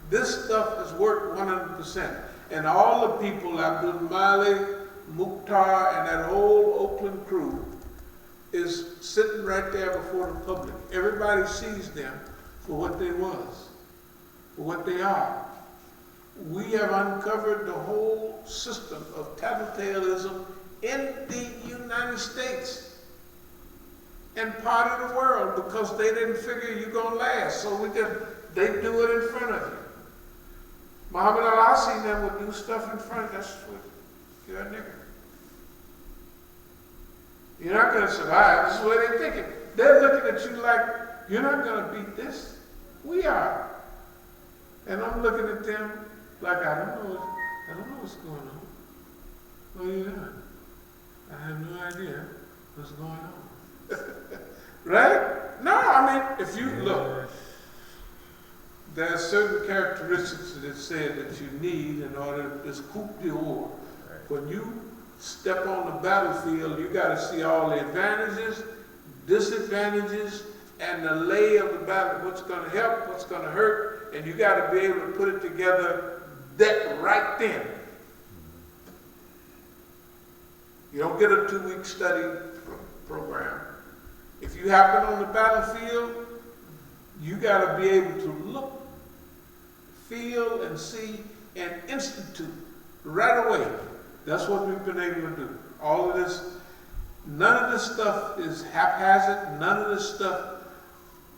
this stuff has worked 100%. And all the people, Abdul Malik, Mukhtar, and that whole Oakland crew is sitting right there before the public. Everybody sees them for what they was, for what they are. We have uncovered the whole system of tattletaleism in the United States and part of the world, because they didn't figure you're going to last. So they do it in front of you. Muhammad Ali them would do stuff in front. That's what you're a nigger. You're not going to survive. This is what they're thinking. They're looking at you like, you're not going to beat this. We are. And I'm looking at them like, I don't know what's going on. What are you doing? I have no idea what's going on. Right? No, I mean, if you look, there are certain characteristics that it said that you need in order to coup d'or. When you step on the battlefield, you got to see all the advantages, disadvantages, and the lay of the battle, what's going to help, what's going to hurt, and you got to be able to put it together that right then. You don't get a 2-week study program. If you happen on the battlefield, you got to be able to look, feel, and see, and institute right away. That's what we've been able to do. All of this, none of this stuff is haphazard. None of this stuff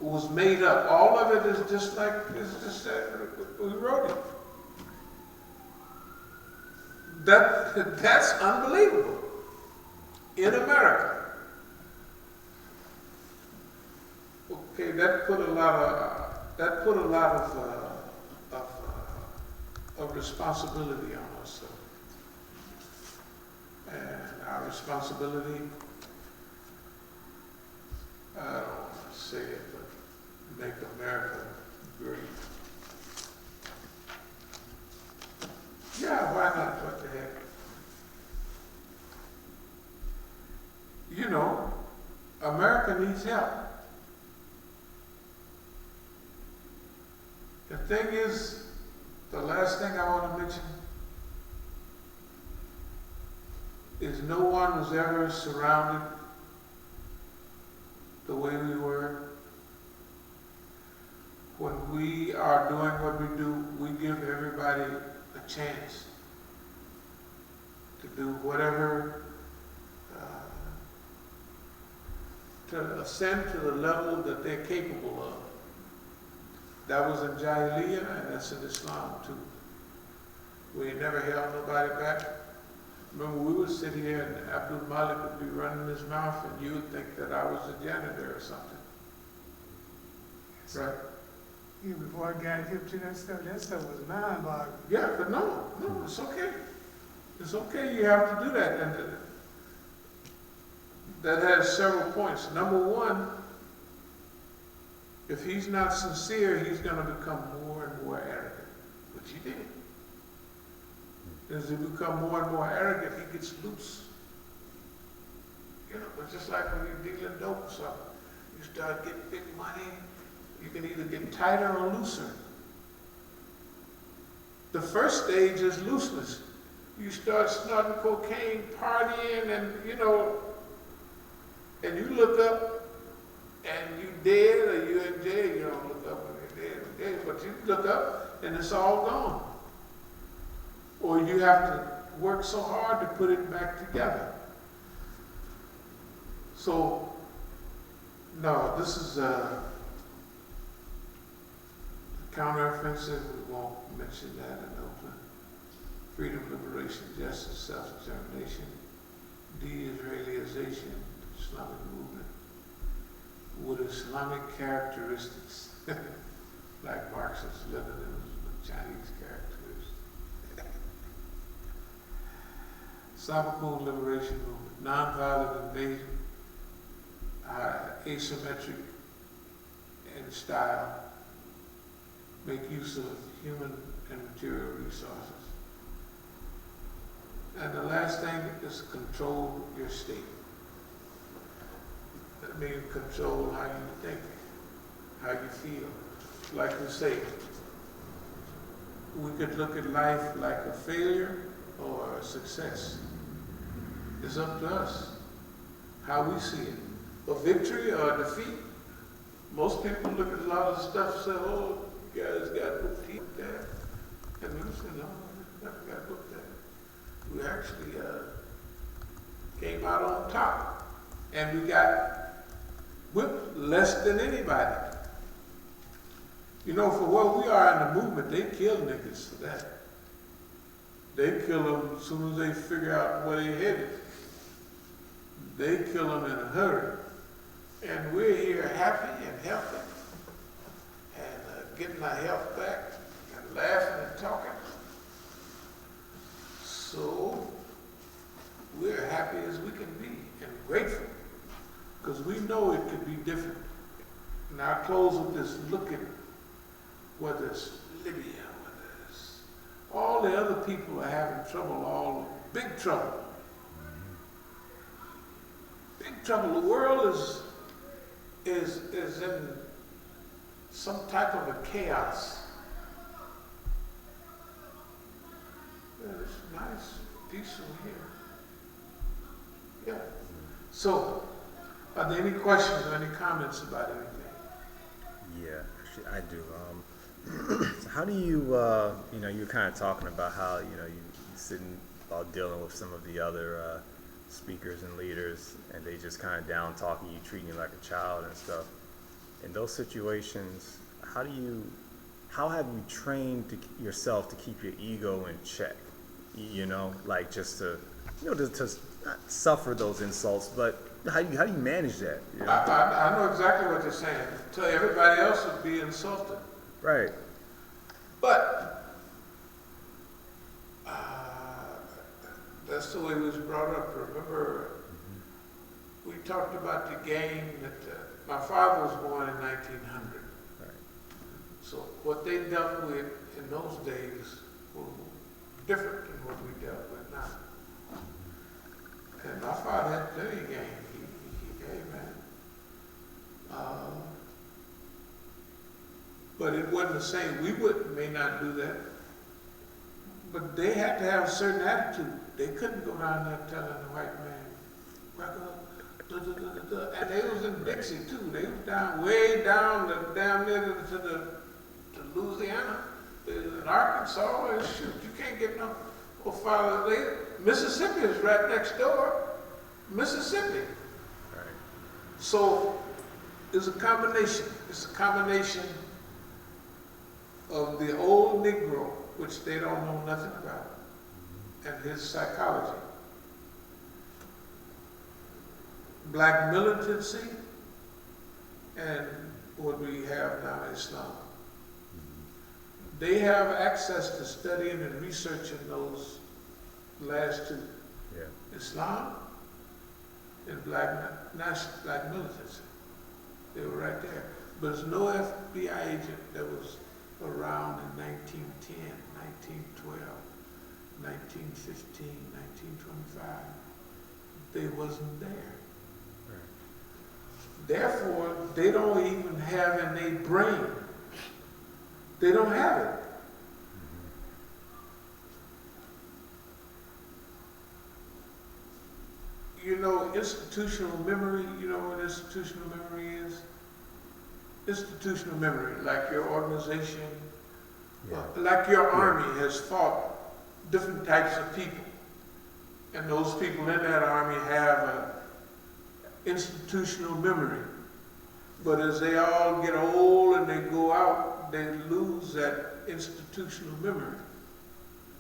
was made up. All of it is just like, we wrote it. That's unbelievable. In America. Okay, that put a lot of responsibility on us. And our responsibility, I don't want to say it, but make America great. Yeah, why not? What the heck? You know, America needs help. The thing is, the last thing I want to mention is no one was ever surrounded the way we were. When we are doing what we do, we give everybody a chance to do whatever, to ascend to the level that they're capable of. That was in Jahiliyyah, and that's in Islam too. We ain't never held nobody back. Remember, we would sit here and Abdul Malik would be running his mouth, and you would think that I was a janitor or something. Right? Yeah, before I got hip to that stuff was mind-boggling. Yeah, but no, it's okay. It's okay, you have to do that. And that has several points. Number one, if he's not sincere, he's going to become more and more arrogant, which he did. As he becomes more and more arrogant, he gets loose. You know, it's just like when you're dealing dope or something. You start getting big money, you can either get tighter or looser. The first stage is looseness. You start snorting cocaine, partying, and and you look up and you dead or you in jail. You don't look up when you're dead, but you look up and it's all gone. Or you have to work so hard to put it back together. So, no, this is counteroffensive. We won't mention that in open. Freedom, liberation, justice, self-determination, de-Israelization, Islamic movement, with Islamic characteristics, like Marxist, Leninism, Chinese characteristics. As-Sabiqun liberation movement, nonviolent invasion, asymmetric in style, make use of human and material resources. And the last thing is control your state. That means control how you think, how you feel. Like we say, we could look at life like a failure or a success. It's up to us, how we see it. A victory or a defeat. Most people look at a lot of stuff and say, oh, you guys got defeat there. And we say, no, we never got looked at. We actually came out on top. And we got whipped less than anybody. You know, for what we are in the movement, they kill niggas for that. They kill them as soon as they figure out where they're headed. They kill them in a hurry. And we're here happy and healthy and getting our health back and laughing and talking. So we're happy as we can be and grateful because we know it could be different. And I'll close with this look at whether it's Libya, whether it's all the other people are having trouble, all big trouble. Big trouble. The world is in some type of a chaos. It's nice, peaceful here. Yeah. So, are there any questions or any comments about anything? Yeah, actually I do. So how do you, you were kind of talking about how, you sitting while dealing with some of the other speakers and leaders, and they just kind of down talking you, treating you like a child and stuff. In those situations, how have you trained yourself to keep your ego in check? Like just to not suffer those insults, but how do you manage that? You know? I know exactly what you're saying. Tell everybody else would be insulted. Right. But that's the way it was brought up. Remember, we talked about the game that my father was born in 1900. Right. So what they dealt with in those days was different than what we dealt with now. And my father had plenty of game. He gave, man. But it wasn't the same. We may not do that. But they had to have a certain attitude. They couldn't go down there telling the white man, rock up, and they was in Dixie too. They was way down near to Louisiana. They was in Arkansas, and shoot, you can't get no farther there. Mississippi is right next door. Mississippi. Right. So it's a combination. It's a combination of the old Negro, which they don't know nothing about, and his psychology. Black militancy and what we have now, Islam. They have access to studying and researching those last two. Yeah. Islam and black militancy. They were right there. But there's no FBI agent that was around in 1910, 1912, 1915, 1925. They wasn't there. Therefore, they don't even have in their brain. They don't have it. You know, institutional memory, you know what institutional memory is? Institutional memory, like your organization, like your army has fought different types of people. And those people in that army have an institutional memory. But as they all get old and they go out, they lose that institutional memory.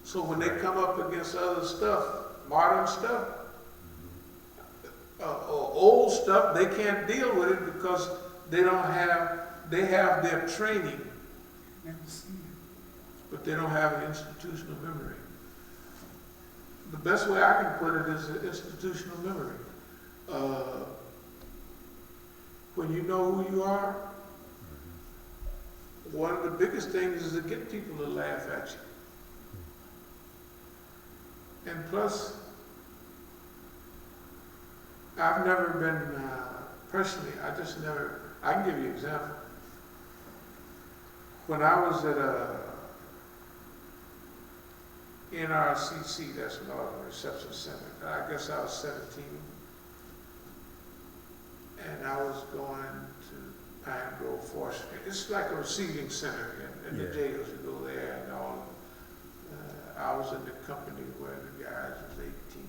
So when they come up against other stuff, modern stuff, or old stuff, they can't deal with it because they have their training, but they don't have an institutional memory. The best way I can put it is institutional memory. When you know who you are, one of the biggest things is to get people to laugh at you. And plus, I've never been, personally, I can give you an example. When I was at NRCC, that's Northern Reception Center, I guess I was 17, and I was going to Pine Grove Force. It's like a receiving center in the jails. You go there and all. I was in the company where the guys was 18,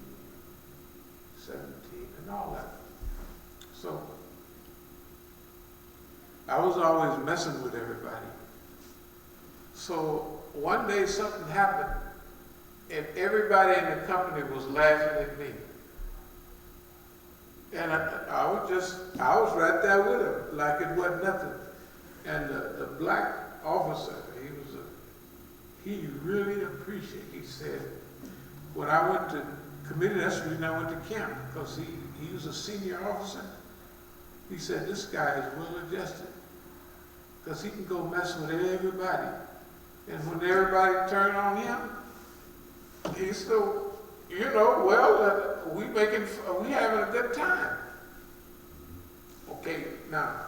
17, and all that. So I was always messing with everybody. So one day something happened, and everybody in the company was laughing at me. And I was right there with him, like it wasn't nothing. And the black officer, he really appreciated. He said, when I went to committee, that's the reason I went to camp, because he was a senior officer. He said, this guy is well adjusted, because he can go mess with everybody. And when everybody turned on him, he still, you know, well, we having a good time. Okay, now,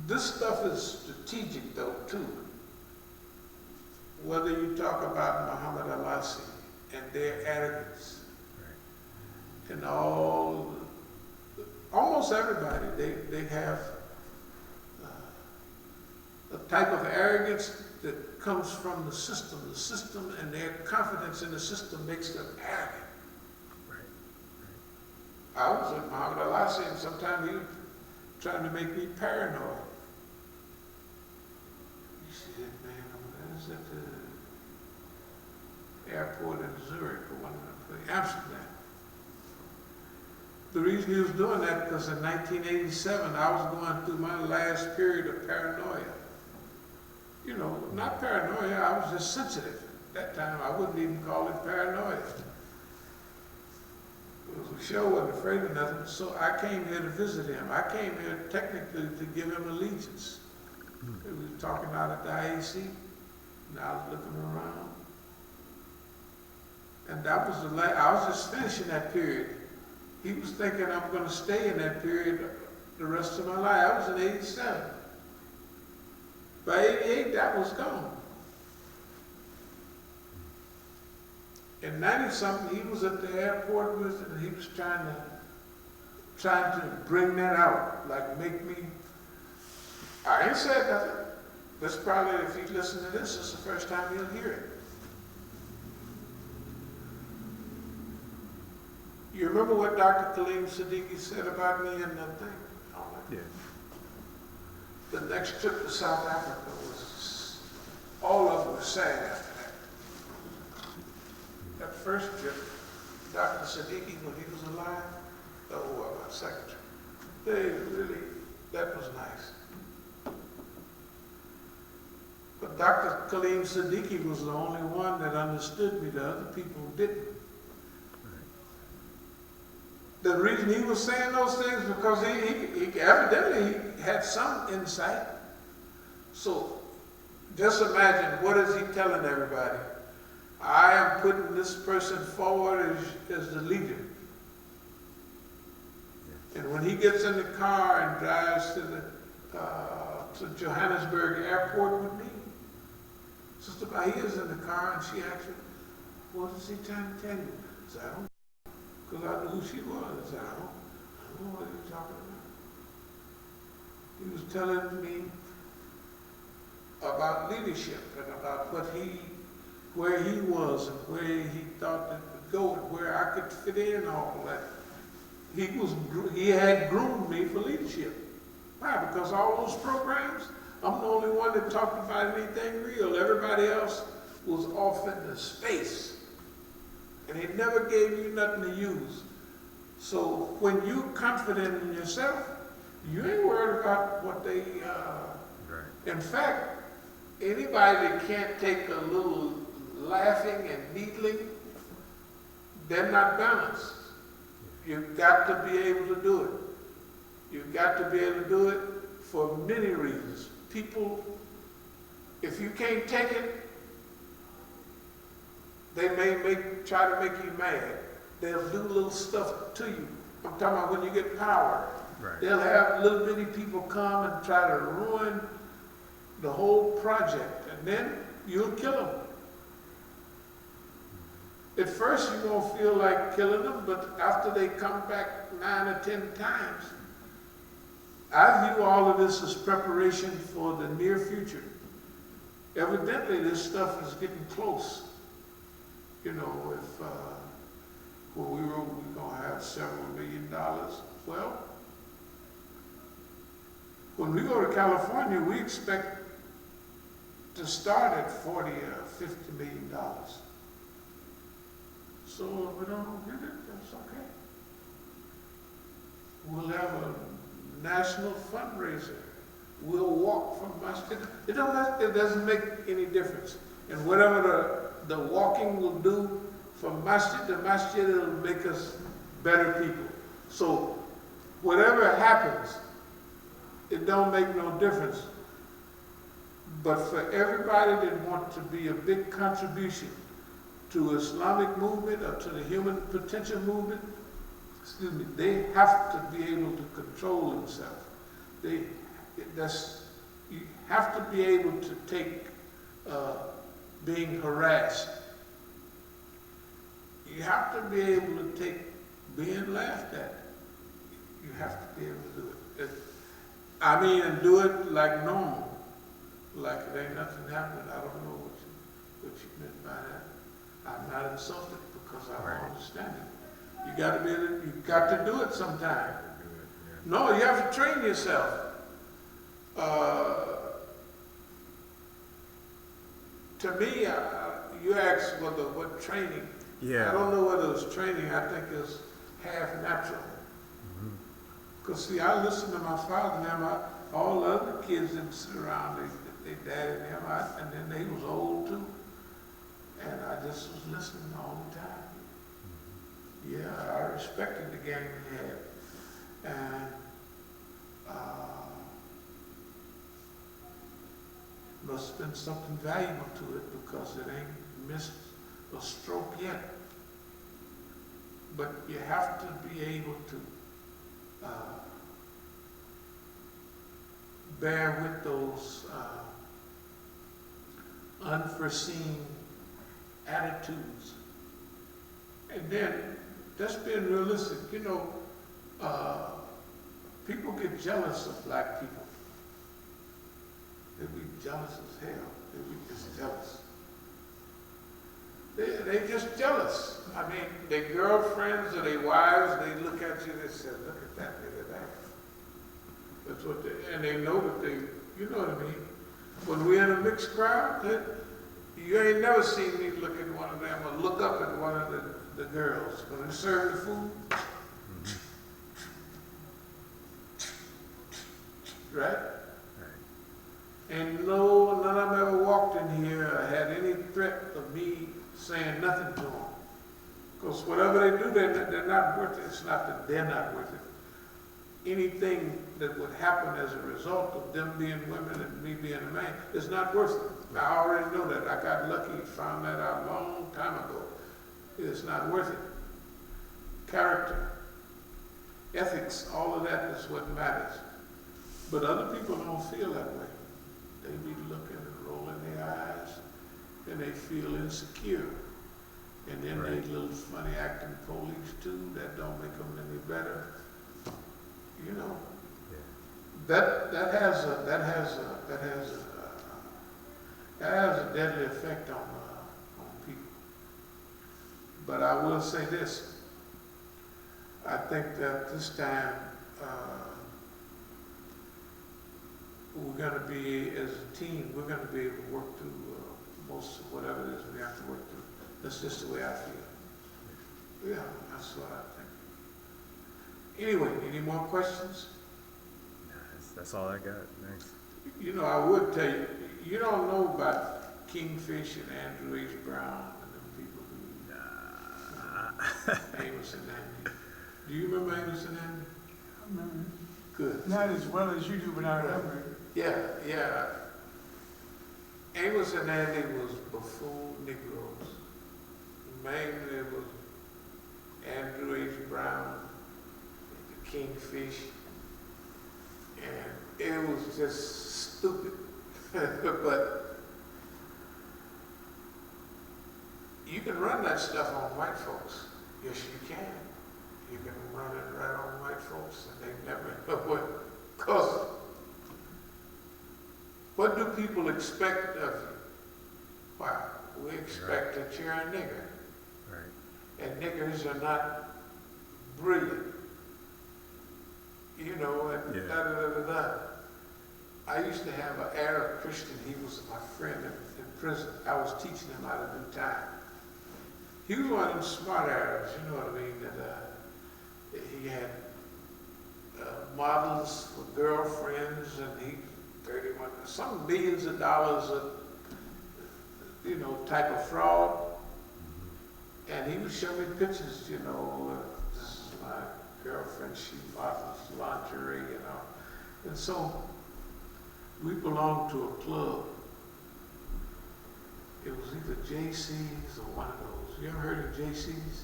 this stuff is strategic though, too. Whether you talk about Muhammad Al-Asi and their arrogance, and almost everybody, they have a type of arrogance that comes from the system, and their confidence in the system makes them arrogant. I was with Muhammad Al-Asi, and sometimes he was trying to make me paranoid. He said, man, I was at the airport in Zurich, or one of the places, Amsterdam. The reason he was doing that, because in 1987, I was going through my last period of paranoia. You know, not paranoia, I was just sensitive. At that time, I wouldn't even call it paranoia. Sure wasn't afraid of nothing, so I came here to visit him. I came here technically to give him allegiance. We were talking out at the IAC, and I was looking around. And that was I was just finishing that period. He was thinking I'm going to stay in that period the rest of my life. I was in 87. By 88, that was gone. In 90-something, he was at the airport with it, and he was trying to bring that out, like make me. I ain't said nothing. This probably, if he listens to this, it's the first time he'll hear it. You remember what Dr. Kaleem Siddiqui said about me in that thing? Yeah. The next trip to South Africa was, all of them were sad after that. That first trip, Dr. Siddiqui, when he was alive, my secretary, that was nice. But Dr. Kaleem Siddiqui was the only one that understood me. The other people didn't. The reason he was saying those things because he evidently he had some insight. So just imagine, what is he telling everybody? I am putting this person forward as the leader. And when he gets in the car and drives to Johannesburg airport with me, Sister Bahia is in the car and she asked me, what is he trying to tell you? I said, I don't know. Because I knew who she was. I said, I don't know what you're talking about. He was telling me about leadership and about where he was and where he thought it would go and where I could fit in all that. He had groomed me for leadership. Why? Because all those programs, I'm the only one that talked about anything real. Everybody else was off in the space. And he never gave you nothing to use. So when you're confident in yourself, you ain't worried about what they, Right. In fact, anybody that can't take a little laughing and needling, they're not balanced. You've got to be able to do it. You've got to be able to do it for many reasons. People, if you can't take it, they may try to make you mad. They'll do little stuff to you. I'm talking about when you get power. Right. They'll have little bitty people come and try to ruin the whole project, and then you'll kill them. At first you won't feel like killing them, but after they come back 9 or 10 times, I view all of this as preparation for the near future. Evidently this stuff is getting close. You know, if we're gonna have several $1 million. Well, when we go to California, we expect to start at $40 or $50 million. So if we don't get it, that's okay. We'll have a national fundraiser. We'll walk from masjid. It doesn't make any difference. And whatever the walking will do from masjid to masjid, it'll make us better people. So whatever happens, it don't make no difference. But for everybody that wants to be a big contribution to Islamic movement or to the human potential movement, they have to be able to control themselves. You have to be able to take being harassed. You have to be able to take being laughed at. You have to be able to do it. And do it like normal, like it ain't nothing happening. I don't know what you meant by that. I'm not insulted because I don't understand it. You got to be able to, you got to do it sometime. No, you have to train yourself. To me, you asked what training. Yeah. I don't know whether it's training. I think it's half natural. Because see, I listened to my father and them. All the other kids didn't sit around. They dad and them, and then they was old too. And I just was listening all the time. Yeah, I respected the game he had. And must have been something valuable to it because it ain't missed a stroke yet. But you have to be able to bear with those unforeseen attitudes. And then, just being realistic, people get jealous of black people. They be jealous as hell. They be just jealous. They just jealous. Their girlfriends or their wives, they look at you, they say, look at that, look at that. That's what and they know that You know what I mean? When we're in a mixed crowd, you ain't never seen me look at one of them or look up at one of the girls when they serve the food. Right? And no, none of them ever walked in here or had any threat of me saying nothing to them. Because whatever they do, they're not worth it. It's not that they're not worth it. Anything that would happen as a result of them being women and me being a man is not worth it. I already know that. I got lucky, found that out a long time ago. It's not worth it. Character, ethics, all of that is what matters. But other people don't feel that way. They be looking and rolling their eyes, and they feel insecure. And then they little funny acting police too. That don't make them any better. You know, that has a deadly effect on people. But I will say this: I think that this time we're going to be, as a team, we're going to be able to work through most of whatever it is we have to work through. That's just the way I feel. Yeah, that's what I think. Anyway, any more questions? That's all I got. Thanks. You know, I would tell you, you don't know about Kingfish and Andrew H. Brown and them people who, Amos and Andy. Do you remember Amos and Andy? I remember. Good. Not as well as you do, but I remember it. Yeah. Amos and Andy was buffoon Negroes. Mainly it was Andrew H. Brown, the Kingfish, and it was just stupid. But you can run that stuff on white folks. Yes, you can. You can run it right on white folks, and they never know what. Because what do people expect of you? Wow, we expect that you're a nigger. And niggers are not brilliant. You know, and da-da-da-da-da. I used to have an Arab Christian. He was my friend in prison. I was teaching him how to do time. He was one of them smart Arabs, you know what I mean, that he had models for girlfriends, and he 31, some millions of dollars of, you know, type of fraud. And he would show me pictures, you know, this is my girlfriend, she models lingerie, you know. And so we belonged to a club. It was either JC's or one of those. You ever heard of JC's?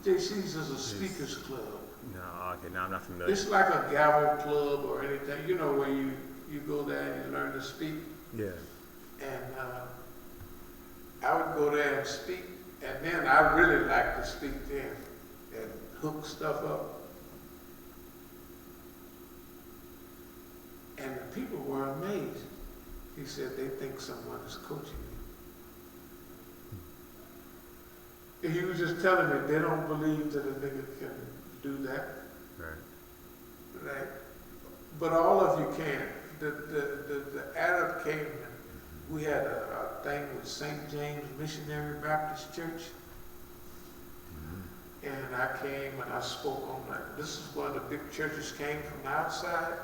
JC's is a speakers club. No, okay, no, I'm not familiar. It's like a gavel club or anything, you know, where you go there and you learn to speak. Yeah. And I would go there and speak, and then I really like to speak there and hook stuff up. And the people were amazed. He said they think someone is coaching me. And he was just telling me they don't believe that a nigga can do that. Right? But all of you can. The Arab came and we had a thing with St. James Missionary Baptist Church. And I came and I spoke on that. This is one of the big churches came from the outside.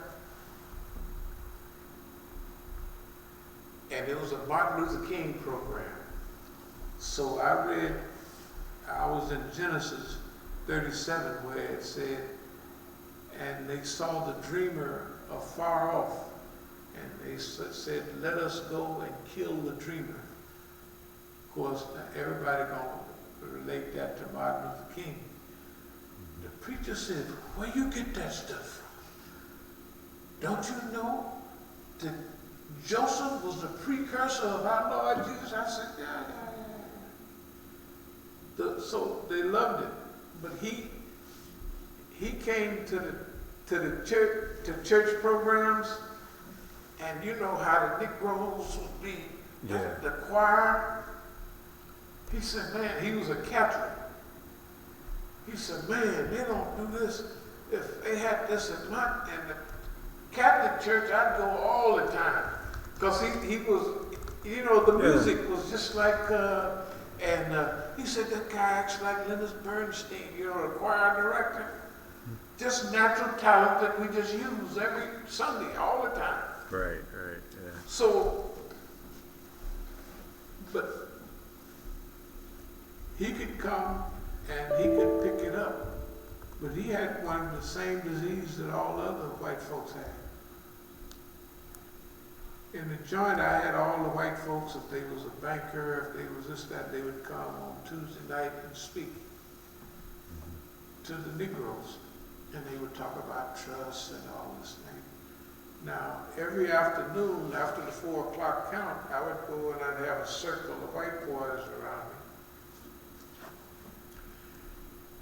And it was a Martin Luther King program. So I was in Genesis 37 where it said, and they saw the dreamer afar off, and they said, let us go and kill the dreamer. Of course, everybody gonna relate that to Martin Luther King. The preacher said, where you get that stuff from? Don't you know that Joseph was the precursor of our Lord Jesus? I said, yeah. So they loved it, but he came to the church programs, and you know how the Negroes would be, the choir. He said, man, he was a Catholic. He said, man, they don't do this. If they had this in Catholic church, I'd go all the time. Because he was, you know, the music was just like, he said that guy acts like Leonard Bernstein, you know, the choir director. Just natural talent that we just use every Sunday, all the time. Right, yeah. So, but he could come and he could pick it up. But he had one of the same disease that all other white folks had. In the joint, I had all the white folks, if they was a banker, if they was this, that, they would come on Tuesday night and speak to the Negroes. And they would talk about trust and all this thing. Now, every afternoon, after the 4 o'clock count, I would go and I'd have a circle of white boys around me.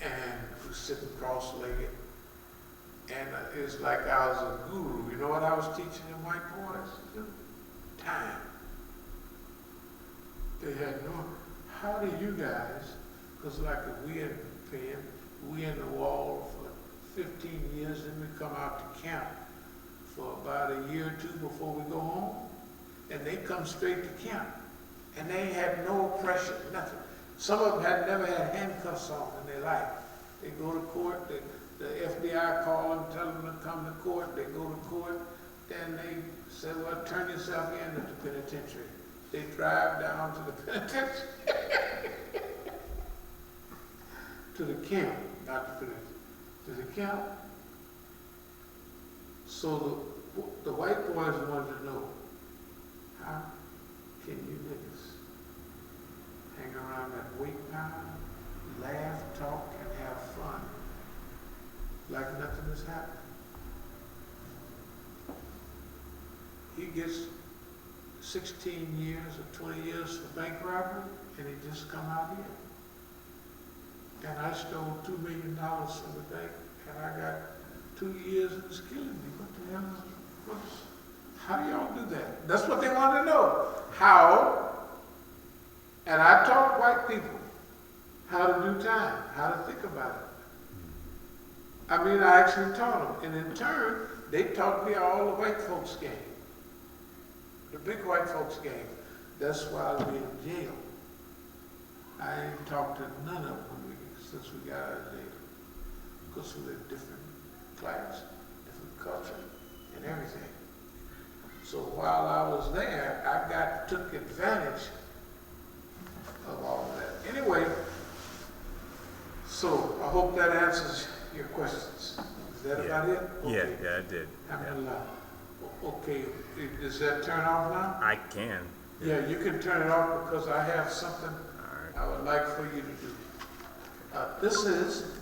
And we sitting cross-legged. And it's like I was a guru. You know what I was teaching them white boys to do? Time. They had no, how do you guys, because like if we in Penn, we in the wall for 15 years, then we come out to camp for about a year or two before we go home, and they come straight to camp, and they had no oppression, nothing. Some of them had never had handcuffs on in their life. They go to court, the FBI call them, tell them to come to court, they go to court, then they say, well, turn yourself in at the penitentiary. They drive down to the penitentiary, to the camp, not the penitentiary. To the camp. So the white boys wanted to know, how can you niggas hang around that weight pile, laugh, talk, and have fun like nothing has happened? He gets 16 years or 20 years for bank robbery, and he just come out here. And I stole $2 million from the bank, and I got 2 years and it's killing me. What the hell is, how do y'all do that? That's what they want to know. How, and I taught white people how to do time, how to think about it. I mean, I actually taught them. And in turn, they taught me all the white folks game. The big white folks game. That's why I'll be in jail. I ain't talked to none of them since we got out of jail. Because we're a different class, different culture, and everything. So while I was there, I took advantage of all of that. Anyway, so I hope that answers your questions. Is that about it? Okay. Yeah, it did. Okay, does that turn off now? I can. Yeah, you can turn it off because I have something I would like for you to do. This is